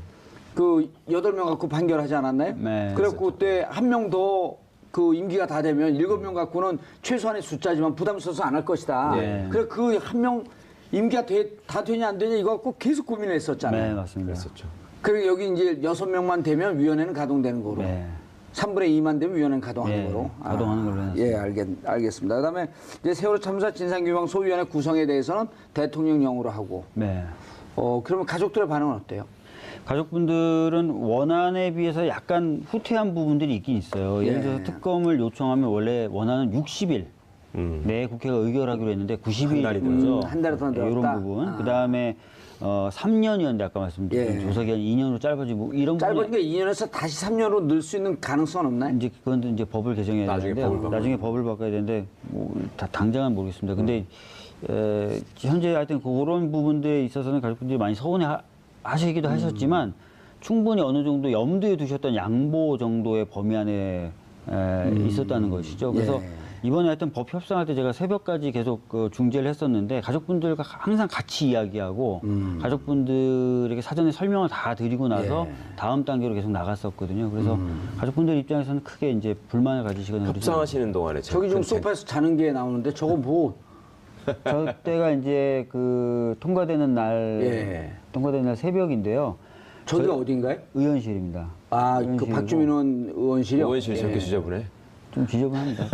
그 8명 갖고 판결하지 않았나요? 네. 그래갖고 그때 한 명 더 그 임기가 다 되면 7명 갖고는 최소한의 숫자지만 부담스러워서 안 할 것이다. 네. 그래 그 한 명 임기가 다 되냐 안 되냐 이거 갖고 계속 고민했었잖아요. 네, 맞습니다. 그랬었죠. 그리고 여기 이제 6명만 되면 위원회는 가동되는 거로. 네. 3분의 2만 되면 위원회는 가동하는 네, 거로. 가동하는 걸로 해놨습니다. 예, 알겠습니다. 그다음에 이제 세월호 참사 진상규명 소위원회 구성에 대해서는 대통령령으로 하고. 네. 그러면 가족들의 반응은 어때요? 가족분들은 원안에 비해서 약간 후퇴한 부분들이 있긴 있어요. 예를 들어서 예. 특검을 요청하면 원래 원안은 60일 내 국회가 의결하기로 했는데 90일이 한 달이 된 거죠. 한 달이 더 늘었다. 이런 부분. 그다음에 3년이었는데 아까 말씀드린 예. 조사기간 2년으로 짧아지고 이런 부분 짧으니까 2년에서 다시 3년으로 늘 수 있는 가능성은 없나요? 이제 그건 이제 법을 개정해야 나중에 되는데 법을 바꿔야 나중에 법을 바꿔야 되는데 당장은 모르겠습니다. 근데 현재 하여튼 그런 부분들에 있어서는 가족분들이 많이 서운해 하시기도 하셨지만 충분히 어느 정도 염두에 두셨던 양보 정도의 범위 안에 있었다는 것이죠. 그래서 예. 이번에 하여튼 법 협상할 때 제가 새벽까지 계속 중재를 했었는데 가족분들과 항상 같이 이야기하고 가족분들에게 사전에 설명을 다 드리고 나서 예. 다음 단계로 계속 나갔었거든요. 그래서 가족분들 입장에서는 크게 이제 불만을 가지시거나 그러지 협상하시는 동안에 저기 지금 소파에서 자는 게 나오는데 저거 뭐 저 때가 이제 그 통과되는 날 새벽인데요. 저기가 어딘가요? 의원실입니다. 아, 그 의원실이고 박주민 의원실이요? 의원실 저렇게 지저분해. 좀 지저분합니다.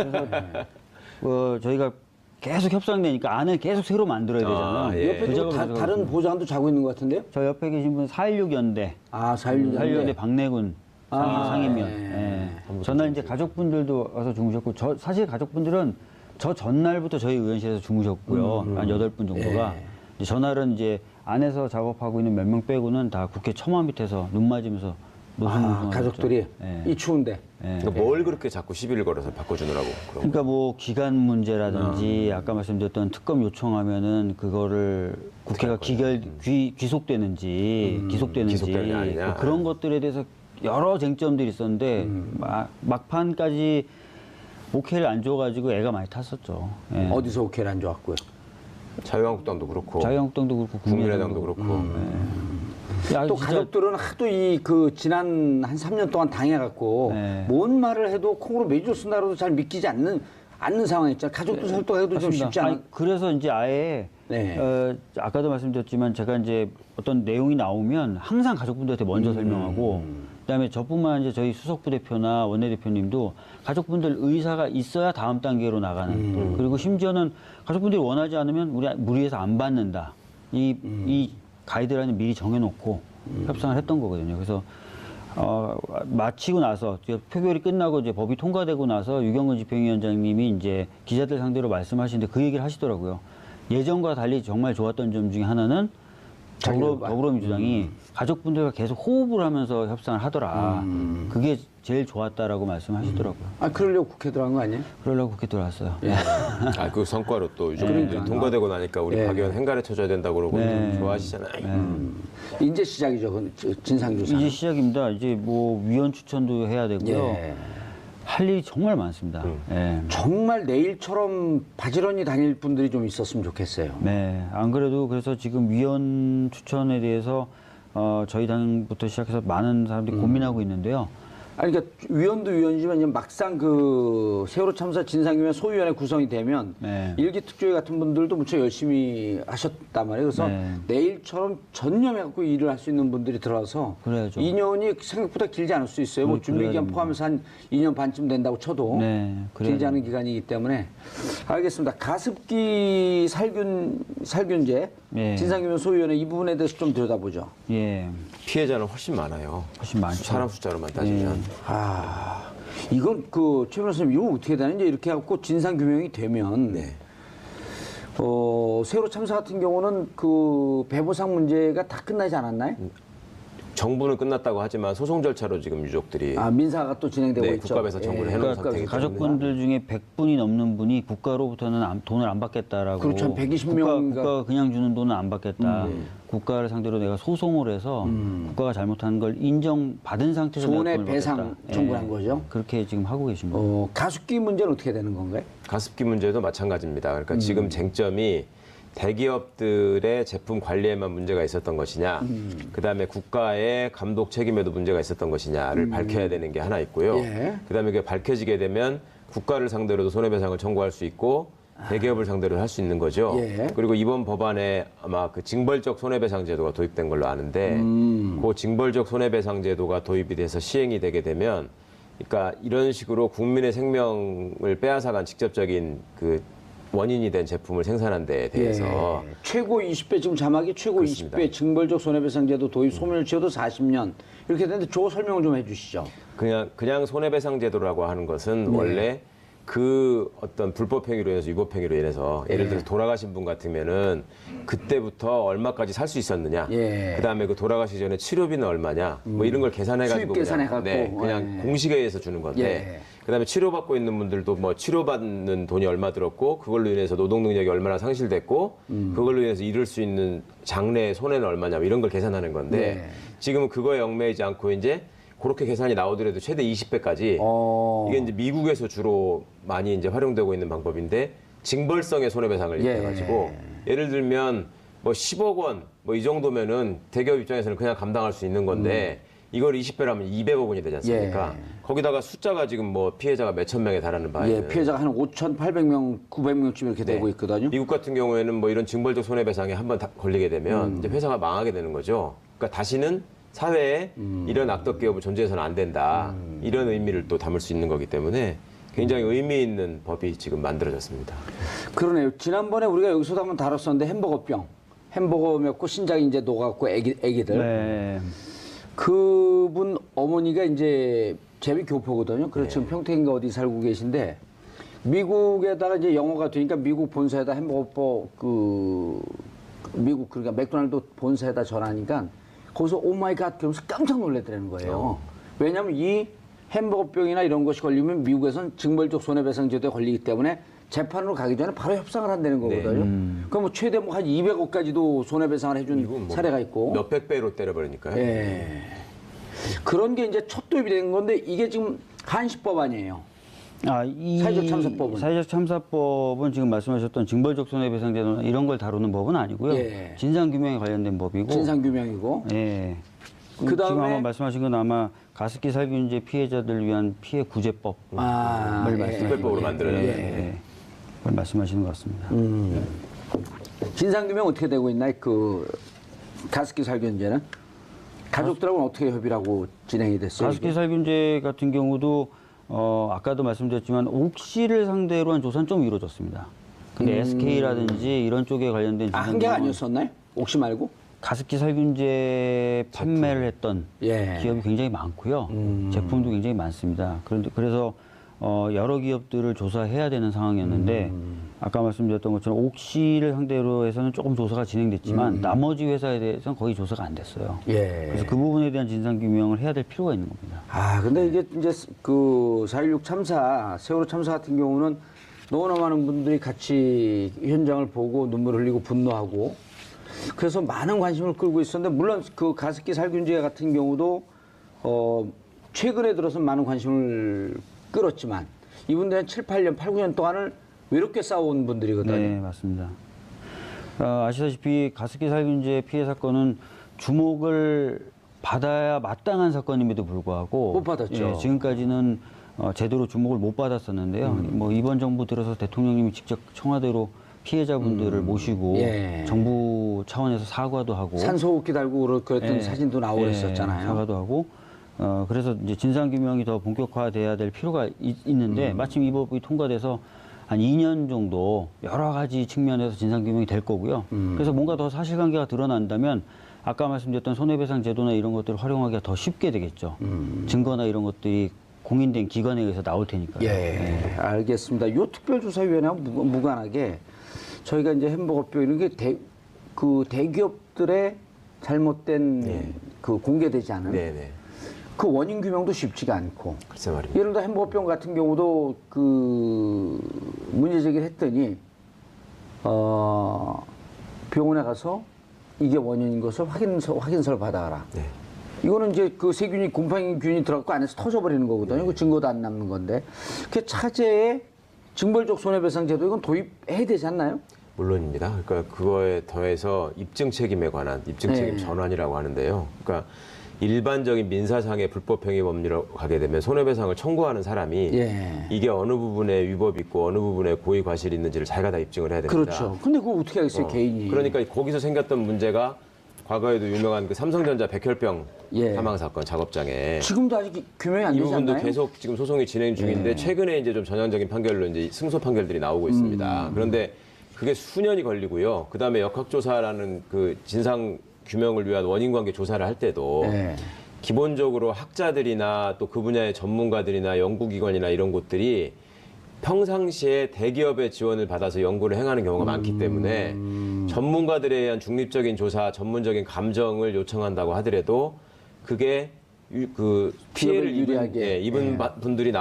그래서 저희가 계속 협상되니까 안을 계속 새로 만들어야 되잖아요. 예. 옆에 그 또 작업을 다른 보좌관도 자고 있는 것 같은데요? 저 옆에 계신 분 4.16 연대, 아, 4.16 4.16 박내군 상임위원. 예. 예. 전날 이제 가족분들도 와서 주무셨고, 사실 가족분들은 저 전날부터 저희 의원실에서 주무셨고요. 한 8분 정도가. 이제 전날은 이제 안에서 작업하고 있는 몇 명 빼고는 다 국회 처마 밑에서 눈 맞으면서 노승노승 가족들이 이 추운데. 그러니까 뭘 그렇게 자꾸 시비를 걸어서 바꿔주느라고 그런 거. 그러니까 뭐 기간 문제라든지 아까 말씀드렸던 특검 요청하면은 그거를 국회가 귀속되는지 기속되느냐 아니냐. 뭐 그런 것들에 대해서 여러 쟁점들이 있었는데 막판까지 오케이를 안 줘가지고 애가 많이 탔었죠. 예. 어디서 오케이를 안 좋았고요. 자유한국당도 그렇고 자유한국당도 그렇고 국민의당도 그렇고. 야, 또 진짜 가족들은 하도 지난 한 3년 동안 당해갖고 네. 뭔 말을 해도 콩으로 매주 쓴다고도 잘 믿기지 않는 상황이 있잖아요. 가족도 설득해도 좀 맞습니다. 쉽지 않은. 아니, 그래서 이제 아예 네. 아까도 말씀드렸지만 제가 이제 어떤 내용이 나오면 항상 가족분들한테 먼저 설명하고 그다음에 저뿐만 아니라 저희 수석 부대표나 원내대표님도 가족분들 의사가 있어야 다음 단계로 나가는 그리고 심지어는 가족분들이 원하지 않으면 우리 무리해서 안 받는다 이 가이드라인을 미리 정해놓고 협상을 했던 거거든요. 그래서 마치고 나서 표결이 끝나고 이제 법이 통과되고 나서 유경근 집행위원장님이 이제 기자들 상대로 말씀하시는데 그 얘기를 하시더라고요. 예전과 달리 정말 좋았던 점 중에 하나는 더불어민주당이 가족분들과 계속 호흡을 하면서 협상을 하더라. 그게 제일 좋았다라고 말씀하시더라고요. 아, 그러려고 국회 들어간 거 아니에요? 그러려고 국회 들어왔어요. 그 성과로 또 유족분들이 통과되고 나니까 우리 박 의원 행가를 쳐줘야 된다고 그러고 좀 좋아하시잖아요. 이제 시작이죠, 진상조사. 이제 시작입니다. 이제 뭐 위원 추천도 해야 되고요. 예. 할 일이 정말 많습니다. 예. 정말 내일처럼 바지런히 다닐 분들이 좀 있었으면 좋겠어요. 네, 안 그래도 그래서 지금 위원 추천에 대해서 저희 당부터 시작해서 많은 사람들이 고민하고 있는데요. 아니, 그러니까 위원도 위원이지만 이제 막상 그 세월호 참사 진상규명 소위원회 구성이 되면 네. 일기 특조위 같은 분들도 무척 열심히 하셨단 말이에요. 그래서 네. 내일처럼 전념해갖고 일을 할 수 있는 분들이 들어서 그래야죠. 2년이 생각보다 길지 않을 수 있어요. 뭐 준비 기간 포함해서 한 2년 반쯤 된다고 쳐도 네, 그래야 길지 않은 기간이기 때문에 알겠습니다. 가습기 살균제 예. 진상규명 소위원회 이 부분에 대해서 좀 들여다보죠. 예, 피해자는 훨씬 많아요. 훨씬 많죠. 사람 숫자로만 따지면. 이건 최 변호사님 이거 어떻게 되는지 이렇게 해갖고 진상 규명이 되면 네. 세월호 참사 같은 경우는 그 배보상 문제가 다 끝나지 않았나요? 정부는 끝났다고 하지만 소송 절차로 지금 유족들이 민사가 또 진행되고 네, 있죠. 국가에서 청구를 예. 해놓은 그러니까 상태이기 때문에. 가족분들 중에 100분이 넘는 분이 국가로부터는 돈을 안 받겠다라고. 그렇죠. 한 120 명인가. 국가가 그냥 주는 돈은 안 받겠다. 국가를 상대로 내가 소송을 해서 국가가 잘못한 걸 인정받은 상태에서 내가 손해 돈을 배상 받겠다. 청구를 예. 한 거죠. 그렇게 지금 하고 계십니다. 가습기 문제는 어떻게 되는 건가요? 가습기 문제도 마찬가지입니다. 그러니까 지금 쟁점이 대기업들의 제품 관리에만 문제가 있었던 것이냐, 그다음에 국가의 감독 책임에도 문제가 있었던 것이냐를 밝혀야 되는 게 하나 있고요. 예. 그다음에 그게 밝혀지게 되면 국가를 상대로도 손해배상을 청구할 수 있고 대기업을 상대로 할 수 있는 거죠. 예. 그리고 이번 법안에 아마 그 징벌적 손해배상 제도가 도입된 걸로 아는데 그 징벌적 손해배상 제도가 도입이 돼서 시행이 되게 되면 그러니까 이런 식으로 국민의 생명을 빼앗아간 직접적인 그 원인이 된 제품을 생산한 데에 대해서 예. 최고 20배 지금 자막이 최고 그렇습니다. 20배 징벌적 손해배상제도 도입 소멸치여도 40년 이렇게 되는데 저 설명을 좀 해주시죠. 그냥 손해배상 제도라고 하는 것은 원래 그 어떤 불법 행위로 인해서 위법 행위로 인해서 예를 들어서 돌아가신 분 같으면은 그때부터 얼마까지 살 수 있었느냐, 예. 그다음에 그 돌아가시기 전에 치료비는 얼마냐, 뭐 이런 걸 계산해가지고 수입 계산해갖고. 그냥 예. 공식에 의해서 주는 건데 예. 그다음에 치료받고 있는 분들도 뭐 치료받는 돈이 얼마 들었고 그걸로 인해서 노동 능력이 얼마나 상실됐고 그걸로 인해서 잃을 수 있는 장래의 손해는 얼마냐 뭐 이런 걸 계산하는 건데 네. 지금은 그거에 얽매이지 않고 이제 그렇게 계산이 나오더라도 최대 20배까지 이게 이제 미국에서 주로 많이 이제 활용되고 있는 방법인데 징벌성의 손해배상을 예. 얘기해가지고 예를 들면 뭐 10억 원 뭐 이 정도면은 대기업 입장에서는 그냥 감당할 수 있는 건데 이걸 20배라면 200억 원이 되지 않습니까? 예. 거기다가 숫자가 지금 뭐 피해자가 몇천 명에 달하는 바에는 예, 피해자가 한 5,800명, 900명쯤 이렇게 되고 있거든요. 미국 같은 경우에는 뭐 이런 징벌적 손해배상에 한번 걸리게 되면 이제 회사가 망하게 되는 거죠. 그러니까 다시는 사회에 이런 악덕 기업은 존재해서는 안 된다. 이런 의미를 또 담을 수 있는 거기 때문에 굉장히 의미 있는 법이 지금 만들어졌습니다. 그러네요. 지난번에 우리가 여기서도 한번 다뤘었는데 햄버거병. 햄버거 먹고 신장이 이제 녹았고 애기들. 네. 그분 어머니가 이제 제비 교포거든요. 그래서 지금 평택인가 어디 살고 계신데 미국에다가 이제 영어가 되니까 미국 본사에다 햄버거 미국 그러니까 맥도날드 본사에다 전화하니까 거기서 오마이갓 그러면서 깜짝 놀랐다는 거예요. 왜냐하면 이 햄버거병이나 이런 것이 걸리면 미국에서는 징벌적 손해배상 제도에 걸리기 때문에 재판으로 가기 전에 바로 협상을 한다는 거거든요. 그러니까 뭐 최대 뭐 한 200억까지도 손해배상을 해준 뭐 사례가 있고. 몇백 배로 때려버리니까요. 예. 그런 게 이제 첫 도입이 된 건데 이게 지금 한시법 아니에요. 이 사회적 참사법은? 사회적 참사법은 지금 말씀하셨던 징벌적 손해배상제도나 이런 걸 다루는 법은 아니고요. 예. 진상규명에 관련된 법이고. 진상규명이고. 예. 그다음에- 지금 아마 말씀하신 건 아마 가습기 살균제 피해자들 위한 피해 구제법을 말씀하시는 특별법으로 거예요. 만들어낸 예. 그걸 말씀하시는 것 같습니다. 진상규명 어떻게 되고 있나요? 그 가습기 살균제는 가족들하고는 어떻게 협의를 하고 진행이 됐어요? 가습기 살균제 같은 경우도 아까도 말씀드렸지만 옥시를 상대로 한 조사는 좀 이루어졌습니다. 근데 SK라든지 이런 쪽에 관련된 한 개가 아니었었나요? 옥시 말고? 가습기 살균제 판매를 했던 예. 기업이 굉장히 많고요. 제품도 굉장히 많습니다. 그래서 여러 기업들을 조사해야 되는 상황이었는데 아까 말씀드렸던 것처럼 옥시를 상대로 해서는 조금 조사가 진행됐지만 나머지 회사에 대해서는 거의 조사가 안 됐어요. 예. 그래서 그 부분에 대한 진상규명을 해야 될 필요가 있는 겁니다. 아, 근데 이게 이제 그 4.16 참사, 세월호 참사 같은 경우는 너무나 많은 분들이 같이 현장을 보고 눈물 흘리고 분노하고 그래서 많은 관심을 끌고 있었는데 물론 그 가습기 살균제 같은 경우도 최근에 들어서 많은 관심을 끌었지만 이분들은 7, 8년, 8, 9년 동안을 외롭게 싸워온 분들이거든요. 네, 맞습니다. 아시다시피 가습기 살균제 피해 사건은 주목을 받아야 마땅한 사건임에도 불구하고 못 받았죠. 예, 지금까지는 제대로 주목을 못 받았었는데요. 뭐 이번 정부 들어서 대통령님이 직접 청와대로 피해자분들을 모시고 예. 정부 차원에서 사과도 하고 산소호흡기 달고 그랬던 예, 사진도 나오고 그랬었잖아요. 사과도 하고 그래서 이제 진상규명이 더 본격화돼야 될 필요가 있는데 마침 이 법이 통과돼서 한 2년 정도 여러 가지 측면에서 진상규명이 될 거고요. 그래서 뭔가 더 사실관계가 드러난다면 아까 말씀드렸던 손해배상 제도나 이런 것들을 활용하기가 더 쉽게 되겠죠. 증거나 이런 것들이 공인된 기관에 의해서 나올 테니까요. 예, 알겠습니다. 요 특별조사위원회하고 무관하게 저희가 이제 햄버거병 이런 게 그 대기업들의 잘못된 그 공개되지 않은 네네. 그 원인 규명도 쉽지가 않고 글쎄 말입니다. 예를 들어 햄버거병 같은 경우도 그 문제 제기를 했더니 병원에 가서 이게 원인인 것을 확인서를 받아가라. 네. 이거는 이제 그 세균이 곰팡이균이 들어가고 안에서 터져버리는 거거든요. 그 증거도 안 남는 건데. 그 차제에 징벌적 손해배상 제도 이건 도입해야 되지 않나요? 물론입니다. 그러니까 그거에 더해서 입증 책임에 관한 입증 책임 전환이라고 하는데요. 그러니까 일반적인 민사상의 불법행위 법리로 가게 되면 손해배상을 청구하는 사람이 이게 어느 부분에 위법이 있고 어느 부분에 고의 과실이 있는지를 자기가 다 입증을 해야 됩니다. 그렇죠. 근데 그거 어떻게 하겠어요, 개인이. 그러니까 거기서 생겼던 문제가 과거에도 유명한 그 삼성전자 백혈병 사망 사건 작업장에 지금도 아직 규명이 안 이 되지 부분도 않나요? 계속 지금 소송이 진행 중인데 최근에 이제 좀 전향적인 판결로 이제 승소 판결들이 나오고 있습니다. 그런데 그게 수년이 걸리고요. 그 다음에 역학조사라는 그 진상 규명을 위한 원인관계 조사를 할 때도 기본적으로 학자들이나 또 그 분야의 전문가들이나 연구기관이나 이런 곳들이 평상시에 대기업의 지원을 받아서 연구를 행하는 경우가 많기 때문에 전문가들에 의한 중립적인 조사, 전문적인 감정을 요청한다고 하더라도 그게 그 피해를 유리하게. 입은 분들이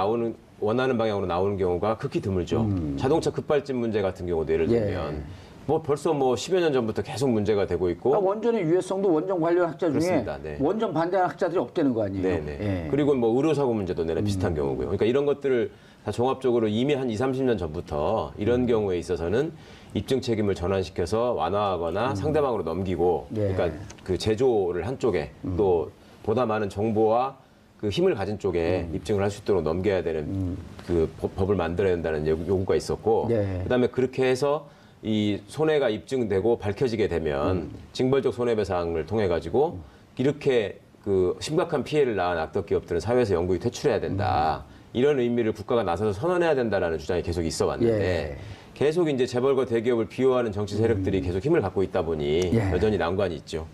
원하는 방향으로 나오는 경우가 극히 드물죠. 자동차 급발진 문제 같은 경우도 예를 들면 뭐 벌써 뭐 10여 년 전부터 계속 문제가 되고 있고 원전의 유해성도 원전 관련 학자 중에 그렇습니다. 네. 원전 반대하는 학자들이 없다는 거 아니에요? 네네. 그리고 뭐 의료사고 문제도 내나 비슷한 경우고요. 그러니까 이런 것들을 다 종합적으로 이미 한 20, 30년 전부터 이런 경우에 있어서는 입증 책임을 전환시켜서 완화하거나 상대방으로 넘기고 그러니까 그 제조를 한쪽에 또 보다 많은 정보와 그 힘을 가진 쪽에 입증을 할 수 있도록 넘겨야 되는 그 법을 만들어야 된다는 요구가 있었고 그다음에 그렇게 해서 이 손해가 입증되고 밝혀지게 되면 징벌적 손해배상을 통해 가지고 이렇게 그 심각한 피해를 낳은 악덕 기업들은 사회에서 영구히 퇴출해야 된다. 이런 의미를 국가가 나서서 선언해야 된다라는 주장이 계속 있어 왔는데 계속 이제 재벌과 대기업을 비호하는 정치 세력들이 계속 힘을 갖고 있다 보니 여전히 난관이 있죠.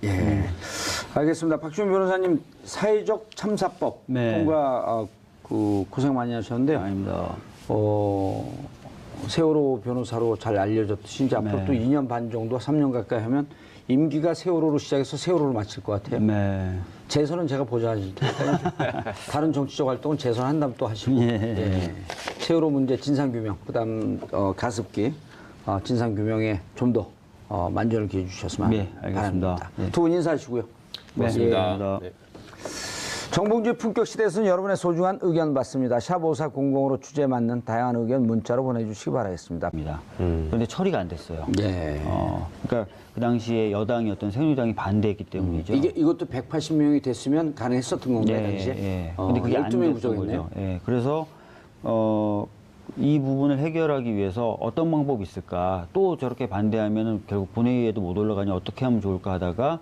알겠습니다. 박주민 변호사님 사회적 참사법 통과 그 고생 많이 하셨는데 아닙니다. 세월호 변호사로 잘 알려졌듯이 이제 앞으로 또 2년 반 정도 3년 가까이 하면 임기가 세월호로 시작해서 세월호로 마칠 것 같아요. 재선은 제가 보좌하실 테니까요. 다른 정치적 활동은 재선한 다음 또 하시고. 세월호 문제 진상규명, 그다음 가습기 진상규명에 좀 더 만전을 기해 주셨으면 알겠습니다. 두 분 인사하시고요. 고맙습니다. 정봉주의 품격시대에서는 여러분의 소중한 의견 받습니다. 샵 5400으로 주제에 맞는 다양한 의견 문자로 보내주시기 바라겠습니다. 그런데 처리가 안 됐어요. 그러니까 그 당시에 여당이었던 새누리당이 반대했기 때문이죠. 이것도 180명이 됐으면 가능했었던 건가요, 당시에? 근데 그게 안 12명이 됐던 부족했네요. 거죠. 그래서 이 부분을 해결하기 위해서 어떤 방법이 있을까? 또 저렇게 반대하면은 결국 본회의에도 못 올라가니 어떻게 하면 좋을까 하다가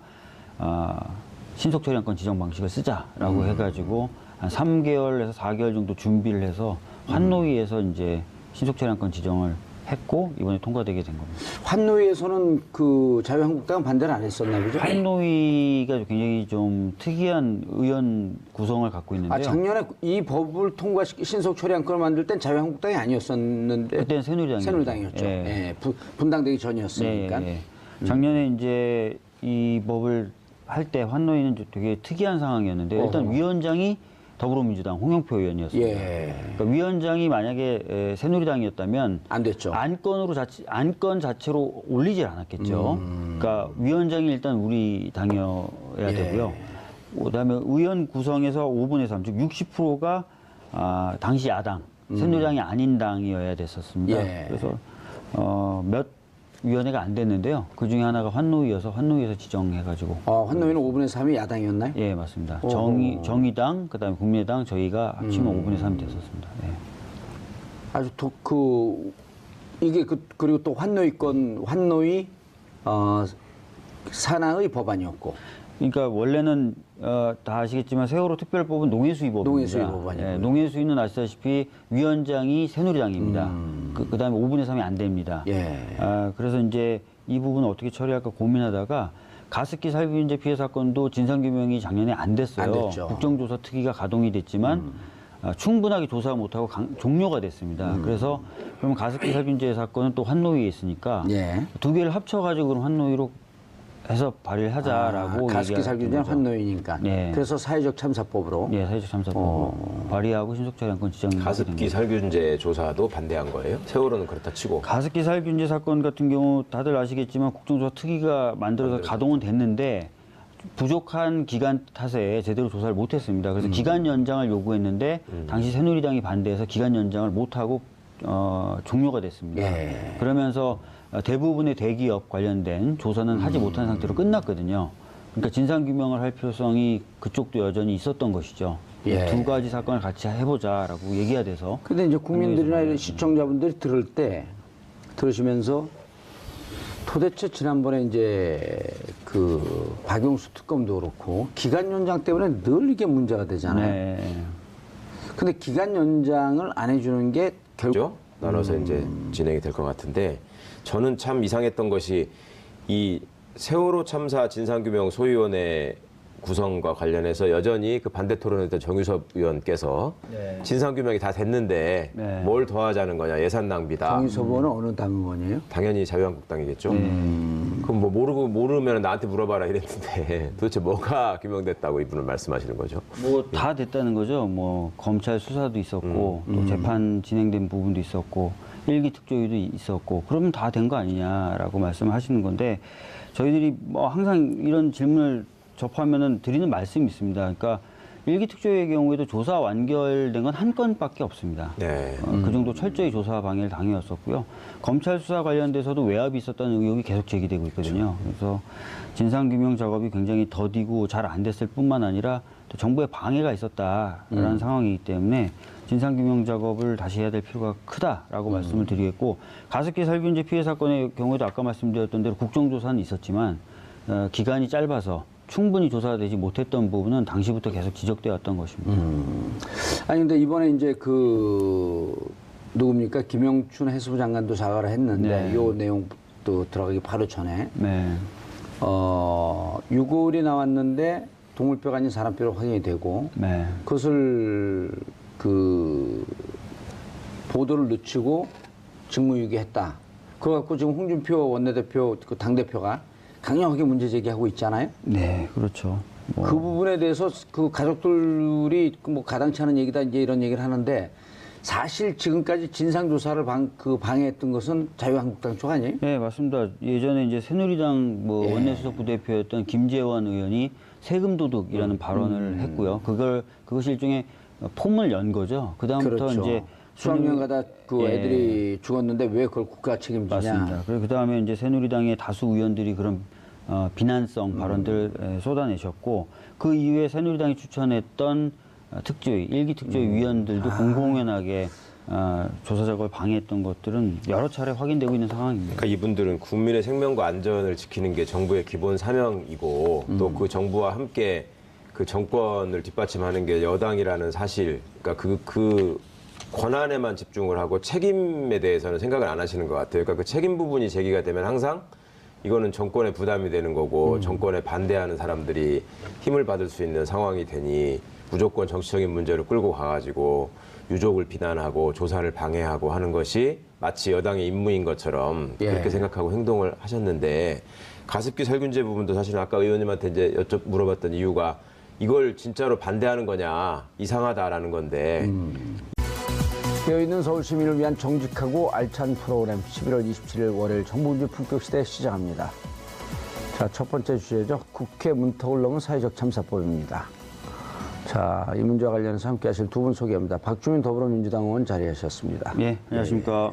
신속처리안건 지정 방식을 쓰자라고 해가지고 한 3개월에서 4개월 정도 준비를 해서 환노위에서 이제 신속처리안건 지정을 했고 이번에 통과되게 된 겁니다. 환노위에서는 그 자유한국당은 반대를 안 했었나 보죠? 환노위가 굉장히 좀 특이한 의원 구성을 갖고 있는데요. 작년에 이 법을 통과시키 신속처리안건을 만들 땐 자유한국당이 아니었었는데 그때는 새누리당이었죠. 분당되기 전이었으니까. 작년에 이제 이 법을 할 때 환노위는 되게 특이한 상황이었는데 일단 위원장이 더불어민주당 홍영표 의원이었습니다. 그러니까 위원장이 만약에 새누리당이었다면 안 됐죠. 안건 자체로 올리질 않았겠죠. 그러니까 위원장이 일단 우리 당이어야 되고요. 그다음에 의원 구성에서 5분의 3, 즉 60%가 당시 야당, 새누리당이 아닌 당이어야 됐었습니다. 그래서 몇 위원회가 안 됐는데요. 그 중에 하나가 환노위여서 환노위에서 지정해가지고. 환노위는 5분의 3이 야당이었나요? 예, 맞습니다. 정의당, 그다음에 국민의당 저희가 합치면 5분의 3이 됐었습니다. 아주 그리고 또 환노위 산하의 법안이었고. 그러니까 원래는 다 아시겠지만 세월호 특별법은 농해수위 법입니다. 농해수위 법안이고요. 농해수위는 아시다시피 위원장이 새누리당입니다. 그다음에 5분의 3이 안 됩니다. 그래서 이제 이 부분을 어떻게 처리할까 고민하다가 가습기 살균제 피해 사건도 진상규명이 작년에 안 됐어요. 안 됐죠. 국정조사 특위가 가동이 됐지만 충분하게 조사 못하고 종료가 됐습니다. 그래서 그러면 가습기 살균제 사건은 또 환노위에 있으니까 두 개를 합쳐가지고 그럼 환노위로 해서 발의를 하자라고 가습기 살균제는 환노위니까. 그래서 사회적 참사법으로. 사회적 참사법 발의하고 신속처리안건 지정이 가습기 살균제 조사도 반대한 거예요? 세월호는 그렇다 치고. 가습기 살균제 사건 같은 경우 다들 아시겠지만 국정조사 특위가 만들어서 가동은 됐는데 부족한 기간 탓에 제대로 조사를 못했습니다. 그래서 기간 연장을 요구했는데 당시 새누리당이 반대해서 기간 연장을 못하고 종료가 됐습니다. 예. 그러면서 대부분의 대기업 관련된 조사는 하지 못한 상태로 끝났거든요. 그러니까 진상규명을 할 필요성이 그쪽도 여전히 있었던 것이죠. 예. 두 가지 사건을 같이 해보자라고 얘기가 돼서. 근데 이제 국민들이나 이런 시청자분들이 들으시면서 도대체 지난번에 이제 그 박용수 특검도 그렇고 기간 연장 때문에 늘 이게 문제가 되잖아요. 네. 근데 기간 연장을 안 해주는 게 결국 나눠서 이제 진행이 될 것 같은데 저는 참 이상했던 것이 이 세월호 참사 진상규명 소위원회 구성과 관련해서 여전히 그 반대 토론했던 정유섭 의원께서 네. 진상규명이 다 됐는데 네. 뭘 더 하자는 거냐, 예산 낭비다. 정의섭 의원은 어느 당 의원이에요? 당연히 자유한국당이겠죠. 그럼 뭐 모르면 나한테 물어봐라 이랬는데 도대체 뭐가 규명됐다고 이분은 말씀하시는 거죠? 뭐 다 됐다는 거죠. 뭐 검찰 수사도 있었고 또 재판 진행된 부분도 있었고 일기 특조위도 있었고 그러면 다 된 거 아니냐라고 말씀하시는 건데 저희들이 뭐 항상 이런 질문을 접하면은 드리는 말씀이 있습니다. 그러니까 일기 특조위의 경우에도 조사 완결된 건 한 건밖에 없습니다. 네. 그 정도 철저히 조사 방해를 당해왔었고요. 검찰 수사 관련돼서도 외압이 있었다는 의혹이 계속 제기되고 있거든요. 그래서 진상규명 작업이 굉장히 더디고 잘 안 됐을 뿐만 아니라 또 정부의 방해가 있었다라는 상황이기 때문에 진상규명 작업을 다시 해야 될 필요가 크다라고 말씀을 드리겠고 가습기 살균제 피해 사건의 경우에도 아까 말씀드렸던 대로 국정조사는 있었지만 기간이 짧아서 충분히 조사되지 못했던 부분은 당시부터 계속 지적되어 왔던 것입니다. 아니 근데 이번에 이제 그 누굽니까 김영춘 해수부 장관도 사과를 했는데 네. 요 내용도 들어가기 바로 전에 네. 유골이 나왔는데 동물뼈가 아닌 사람뼈로 확인이 되고 네. 그것을 그 보도를 늦추고 직무유기했다. 그거 갖고 지금 홍준표 원내대표 그 당대표가 강력하게 문제 제기하고 있잖아요. 네, 그렇죠. 뭐. 그 부분에 대해서 그 가족들이 뭐 가당치 않은 얘기다 이제 이런 얘기를 하는데 사실 지금까지 진상조사를 방해했던 것은 자유한국당 쪽 아니에요? 네, 맞습니다. 예전에 이제 새누리당 뭐 예. 원내수석 부대표였던 김재원 의원이 세금 도둑이라는 발언을 했고요. 그것이 일종의 폼을 연 거죠. 그다음부터 그렇죠. 이제 수학여행 가다 그 예. 애들이 죽었는데 왜 그걸 국가 책임지냐? 맞습니다. 그리고 그다음에 이제 새누리당의 다수 의원들이 그런 비난성 발언들을 쏟아내셨고 그 이후에 새누리당이 추천했던 특조위, 일기 특조위 위원들도 공공연하게 조사 작업을 방해했던 것들은 여러 차례 확인되고 있는 상황입니다. 그러니까 이분들은 국민의 생명과 안전을 지키는 게 정부의 기본 사명이고 또 그 정부와 함께 그 정권을 뒷받침하는 게 여당이라는 사실, 그러니까 그 권한에만 집중을 하고 책임에 대해서는 생각을 안 하시는 것 같아요. 그러니까 그 책임 부분이 제기가 되면 항상 이거는 정권의 부담이 되는 거고 정권에 반대하는 사람들이 힘을 받을 수 있는 상황이 되니 무조건 정치적인 문제를 끌고 가가지고 유족을 비난하고 조사를 방해하고 하는 것이 마치 여당의 임무인 것처럼 예. 그렇게 생각하고 행동을 하셨는데 가습기 살균제 부분도 사실은 아까 의원님한테 이제 물어봤던 이유가 이걸 진짜로 반대하는 거냐 이상하다라는 건데 깨어있는 서울 시민을 위한 정직하고 알찬 프로그램 11월 27일 월요일 정보문제 품격시대 시작합니다. 자, 첫 번째 주제죠. 국회 문턱을 넘은 사회적 참사법입니다. 자, 이 문제와 관련해서 함께 하실 두 분 소개합니다. 박주민 더불어민주당 의원 자리하셨습니다. 예, 안녕하십니까.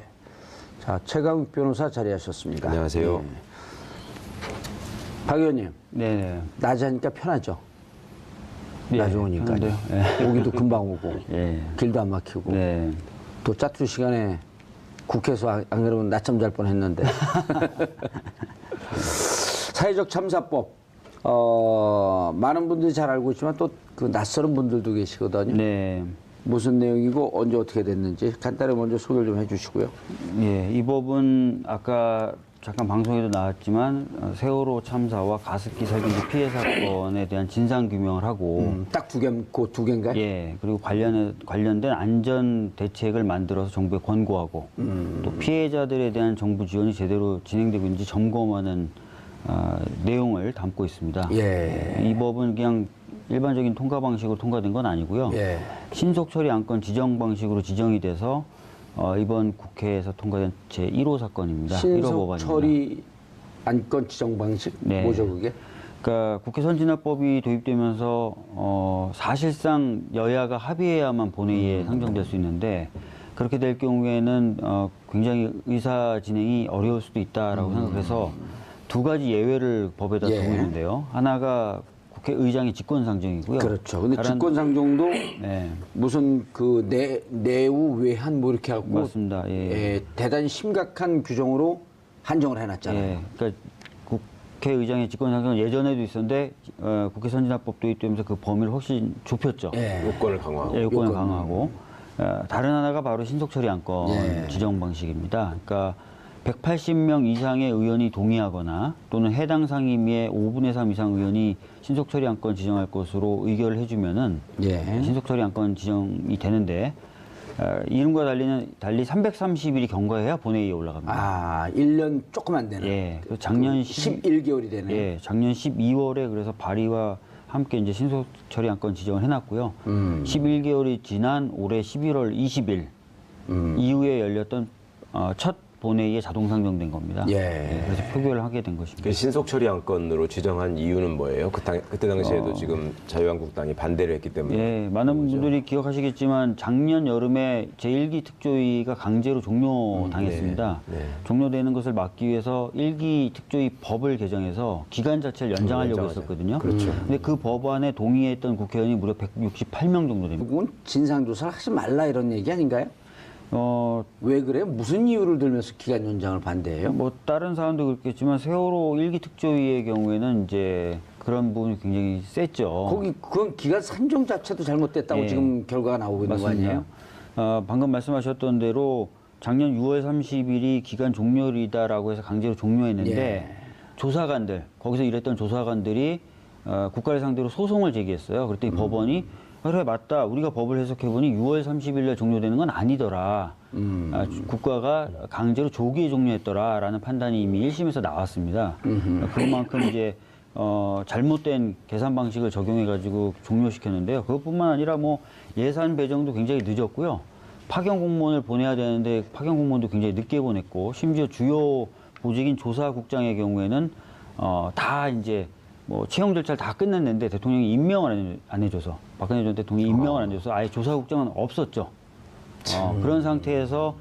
자, 최강욱 변호사 자리하셨습니다. 안녕하세요. 네. 박 의원님, 네, 낮에 하니까 편하죠? 네. 낮에 오니까. 편한데요? 예. 오기도 금방 오고, 예. 길도 안 막히고. 네. 또 짜투 시간에 국회에서 안 그러면 낮잠 잘 뻔했는데. 사회적 참사법. 많은 분들이 잘 알고 있지만 또 그 낯설은 분들도 계시거든요. 네. 무슨 내용이고 언제 어떻게 됐는지 간단히 먼저 소개를 좀 해주시고요. 예, 이 법은 아까 잠깐 방송에도 나왔지만 세월호 참사와 가습기 살균제 피해 사건에 대한 진상 규명을 하고 딱 그 두 개인가요? 예, 그리고 관련된 안전 대책을 만들어서 정부에 권고하고 또 피해자들에 대한 정부 지원이 제대로 진행되고 있는지 점검하는 내용을 담고 있습니다. 예. 이 법은 그냥 일반적인 통과 방식으로 통과된 건 아니고요. 예. 신속 처리 안건 지정 방식으로 지정이 돼서 이번 국회에서 통과된 제1호 사건입니다. 1호 신속 법안입니다. 처리 안건 지정 방식? 네. 뭐죠 그게? 그러니까 국회 선진화법이 도입되면서 사실상 여야가 합의해야만 본회의에 상정될 수 있는데 그렇게 될 경우에는 굉장히 의사 진행이 어려울 수도 있다라고 생각해서 두 가지 예외를 법에다 예. 두고 있는데요. 하나가 국회의장의 직권상정이고요. 그렇죠. 근데 다른- 직권상정도 네, 무슨 그 내우 외한 뭐 이렇게 하고 맞습니다. 예. 대단히 심각한 규정으로 한정을 해놨잖아요. 예, 그러니까 국회의장의 직권상정은 예전에도 있었는데 국회 선진화법 도입되면서 그 범위를 훨씬 좁혔죠. 예. 요건을 강화하고. 예, 요건을 요건. 강화하고 다른 하나가 바로 신속처리안건 예. 지정 방식입니다. 그러니까 180명 이상의 의원이 동의하거나 또는 해당 상임위의 5분의 3 이상 의원이 신속처리안건 지정할 것으로 의결을 해주면은 예. 신속처리안건 지정이 되는데 이름과 달리 330일이 경과해야 본회의에 올라갑니다. 아, 1년 조금 안 되는. 예, 그 작년 11개월이 되네. 예, 작년 12월에 그래서 발의와 함께 이제 신속처리 안건 지정을 해놨고요. 11개월이 지난 올해 11월 20일 이후에 열렸던 첫 본회의에 자동 상정된 겁니다. 예. 그래서 표결을 하게 된 것입니다. 그 신속처리 안건으로 지정한 이유는 뭐예요? 그때 당시에도 지금 자유한국당이 반대를 했기 때문에. 예, 많은 분들이 기억하시겠지만 작년 여름에 제1기 특조위가 강제로 종료당했습니다. 네, 네. 종료되는 것을 막기 위해서 1기 특조위 법을 개정해서 기간 자체를 연장하려고 연장하자. 했었거든요. 그렇죠. 근데 그 법안에 동의했던 국회의원이 무려 168명 정도 됩니다. 결국은 진상조사를 하지 말라 이런 얘기 아닌가요? 왜 그래요? 무슨 이유를 들면서 기간 연장을 반대해요? 뭐 다른 사람도 그렇겠지만 세월호 1기 특조위의 경우에는 이제 그런 부분이 굉장히 셌죠. 그건 기간 산정 자체도 잘못됐다고 예. 지금 결과가 나오고 있는 거 아니에요? 방금 말씀하셨던 대로 작년 6월 30일이 기간 종료일이다라고 해서 강제로 종료했는데 예. 조사관들, 거기서 일했던 조사관들이 국가를 상대로 소송을 제기했어요. 그랬더니 법원이 그래 맞다. 우리가 법을 해석해보니 6월 30일 날 종료되는 건 아니더라. 국가가 강제로 조기에 종료했더라라는 판단이 이미 1심에서 나왔습니다. 그만큼 이제 잘못된 계산 방식을 적용해가지고 종료시켰는데요. 그것뿐만 아니라 뭐 예산 배정도 굉장히 늦었고요. 파견 공무원을 보내야 되는데 파견 공무원도 굉장히 늦게 보냈고, 심지어 주요 보직인 조사국장의 경우에는 다 이제 뭐 채용 절차를 다 끝냈는데 대통령이 임명을 안 해줘서, 박근혜 전 대통령이 임명을 안 해줘서 아예 조사국장은 없었죠. 그런 상태에서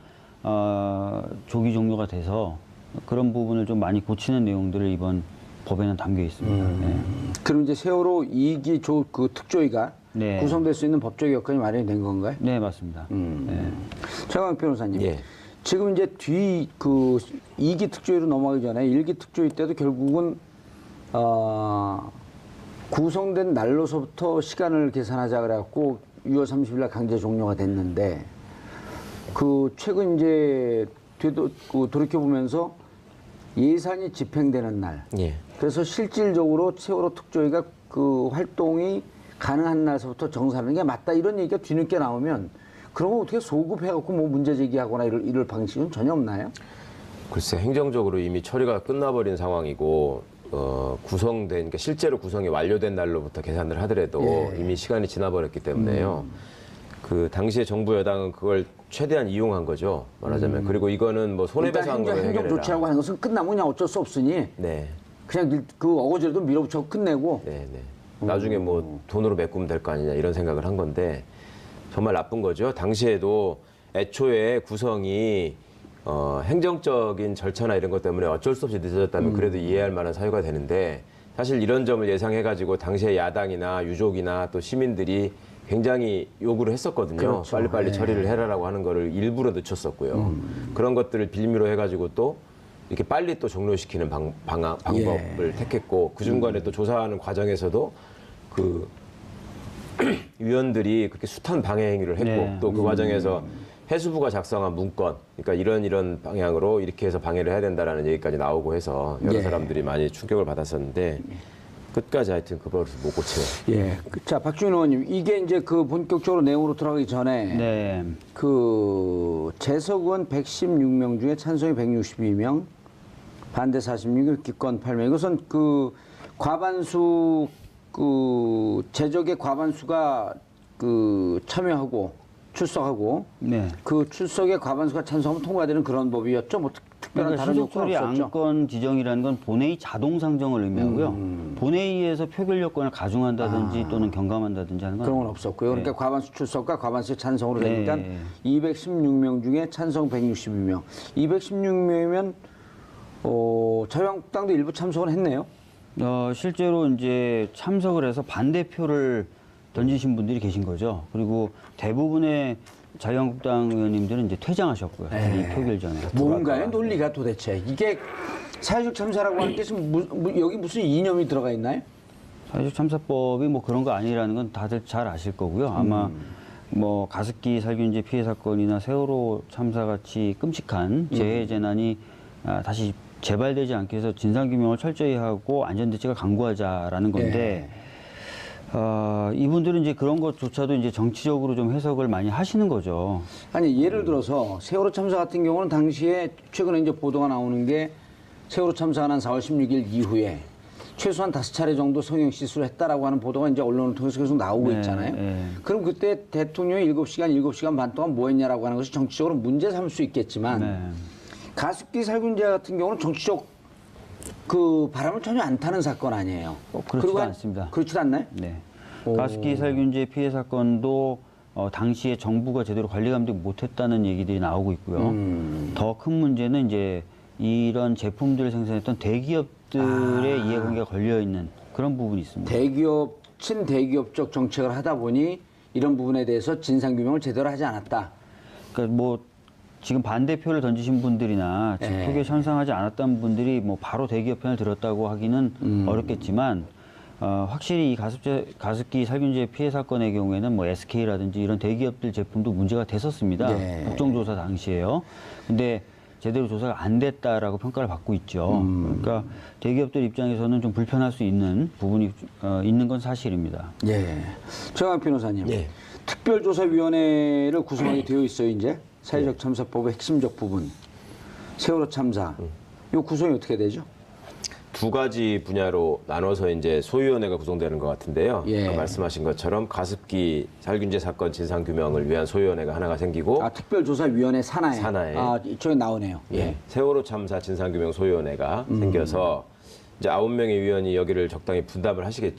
조기 종료가 돼서 그런 부분을 좀 많이 고치는 내용들을 이번 법에는 담겨 있습니다. 네. 그럼 이제 세월호 2기 그 특조위가 네. 구성될 수 있는 법적 여건이 마련이 된 건가요? 네, 맞습니다. 네. 최강 변호사님. 예. 지금 이제 그 2기 특조위로 넘어가기 전에 1기 특조위 때도 결국은 구성된 날로서부터 시간을 계산하자 그래갖고 6월 30일 날 강제 종료가 됐는데, 그 최근 이제 돌이켜보면서 예산이 집행되는 날, 예. 그래서 실질적으로 세월호 특조위가 그 활동이 가능한 날서부터 정산하는 게 맞다 이런 얘기가 뒤늦게 나오면, 그러면 어떻게 소급해갖고 뭐 문제 제기하거나 이럴 방식은 전혀 없나요? 글쎄, 행정적으로 이미 처리가 끝나버린 상황이고, 구성된, 그러니까 실제로 구성이 완료된 날로부터 계산을 하더라도 예. 이미 시간이 지나버렸기 때문에요. 그 당시에 정부 여당은 그걸 최대한 이용한 거죠, 말하자면. 그리고 이거는 뭐 손해배상으로 일단 행정 해결해라. 조치라고 하는 것은 끝나면 그냥 어쩔 수 없으니 네, 그냥 그 어거지라도 밀어붙여 끝내고. 네, 네. 나중에 뭐 돈으로 메꾸면 될 거 아니냐 이런 생각을 한 건데 정말 나쁜 거죠. 당시에도 애초에 구성이 행정적인 절차나 이런 것 때문에 어쩔 수 없이 늦어졌다면 그래도 이해할 만한 사유가 되는데, 사실 이런 점을 예상해가지고 당시에 야당이나 유족이나 또 시민들이 굉장히 요구를 했었거든요. 그렇죠. 빨리빨리 예. 처리를 해라라고 하는 거를 일부러 늦췄었고요. 그런 것들을 빌미로 해가지고 또 이렇게 빨리 또 종료시키는 방법을 택했고, 그 중간에 또 조사하는 과정에서도 그 위원들이 그렇게 숱한 방해 행위를 했고, 네. 또 그 과정에서 해수부가 작성한 문건, 그러니까 이런 방향으로 이렇게 해서 방해를 해야 된다라는 얘기까지 나오고 해서 여러 예. 사람들이 많이 충격을 받았었는데 끝까지 하여튼 그 버릇을 못 고치네요. 예. 자, 박주인 의원님, 이게 이제 그 본격적으로 내용으로 들어가기 전에 네. 그 재석 의원 116명 중에 찬성이 162명, 반대 46명, 기권 8명. 이것은 그 과반수, 그 재적의 과반수가 그 참여하고 출석하고, 네. 그 출석의 과반수가 찬성하면 통과되는 그런 법이었죠. 뭐 특별한 그러니까 다른 요건 신속처리 없었죠. 안건 지정이라는 건 본회의 자동 상정을 의미하고요. 본회의에서 표결 요건을 가중한다든지 또는 경감한다든지 하는 건 그런 건 없었고요. 그러니까 과반수 출석과 과반수 찬성으로 되니까 네. 216명 중에 찬성 162명. 216명이면 자유한국당도 일부 참석을 했네요. 실제로 이제 참석을 해서 반대표를 던지신 분들이 계신 거죠. 그리고 대부분의 자유한국당 의원님들은 이제 퇴장하셨고요. 이 표결 전에. 뭔가의 논리가 도대체 이게 사회적 참사라고 하는 게 지금 여기 무슨 이념이 들어가 있나요? 사회적 참사법이 뭐 그런 거 아니라는 건 다들 잘 아실 거고요. 아마 뭐 가습기 살균제 피해 사건이나 세월호 참사 같이 끔찍한 재해 재난이 다시 재발되지 않게 해서 진상규명을 철저히 하고 안전대책을 강구하자라는 건데 이분들은 이제 그런 것조차도 이제 정치적으로 좀 해석을 많이 하시는 거죠. 아니 예를 들어서 세월호 참사 같은 경우는 당시에 최근에 이제 보도가 나오는 게 세월호 참사가 난 4월 16일 이후에 최소한 5차례 정도 성형 시술을 했다라고 하는 보도가 이제 언론을 통해서 계속 나오고 네, 있잖아요. 네. 그럼 그때 대통령이 7시간 반 동안 뭐 했냐라고 하는 것이 정치적으로 문제 삼을 수 있겠지만 네. 가습기 살균제 같은 경우는 정치적 그 바람을 전혀 안 타는 사건 아니에요. 그렇지도 그리고 않습니다. 그렇지도 않나요? 네. 가습기 살균제 피해 사건도 당시에 정부가 제대로 관리 감독 못했다는 얘기들이 나오고 있고요. 더 큰 문제는 이제 이런 제품들을 생산했던 대기업들의 이해관계가 걸려 있는 그런 부분이 있습니다. 대기업, 친대기업적 정책을 하다 보니 이런 부분에 대해서 진상규명을 제대로 하지 않았다. 그러니까 뭐 지금 반대표를 던지신 분들이나 네. 표결 찬성하지 않았던 분들이 뭐 바로 대기업 편을 들었다고 하기는 어렵겠지만 확실히 이 가습기 살균제 피해 사건의 경우에는 뭐 SK라든지 이런 대기업들 제품도 문제가 됐었습니다. 네. 국정조사 당시에요. 근데 제대로 조사가 안 됐다라고 평가를 받고 있죠. 그러니까 대기업들 입장에서는 좀 불편할 수 있는 부분이 있는 건 사실입니다. 예. 최강 변호사님. 예. 특별조사위원회를 구성하게 되어 있어요, 이제. 사회적 참사법의 핵심적 부분. 세월호 참사. 요 구성이 어떻게 되죠? 두 가지 분야로 나눠서 이제 소위원회가 구성되는 것 같은데요. 예. 아까 말씀하신 것처럼 가습기 살균제 사건 진상 규명을 위한 소위원회가 하나가 생기고 특별조사위원회 산하에. 산하에. 이쪽에 나오네요. 예. 세월호 참사 진상 규명 소위원회가 생겨서 이제 9명의 위원이 여기를 적당히 분담을 하시겠죠.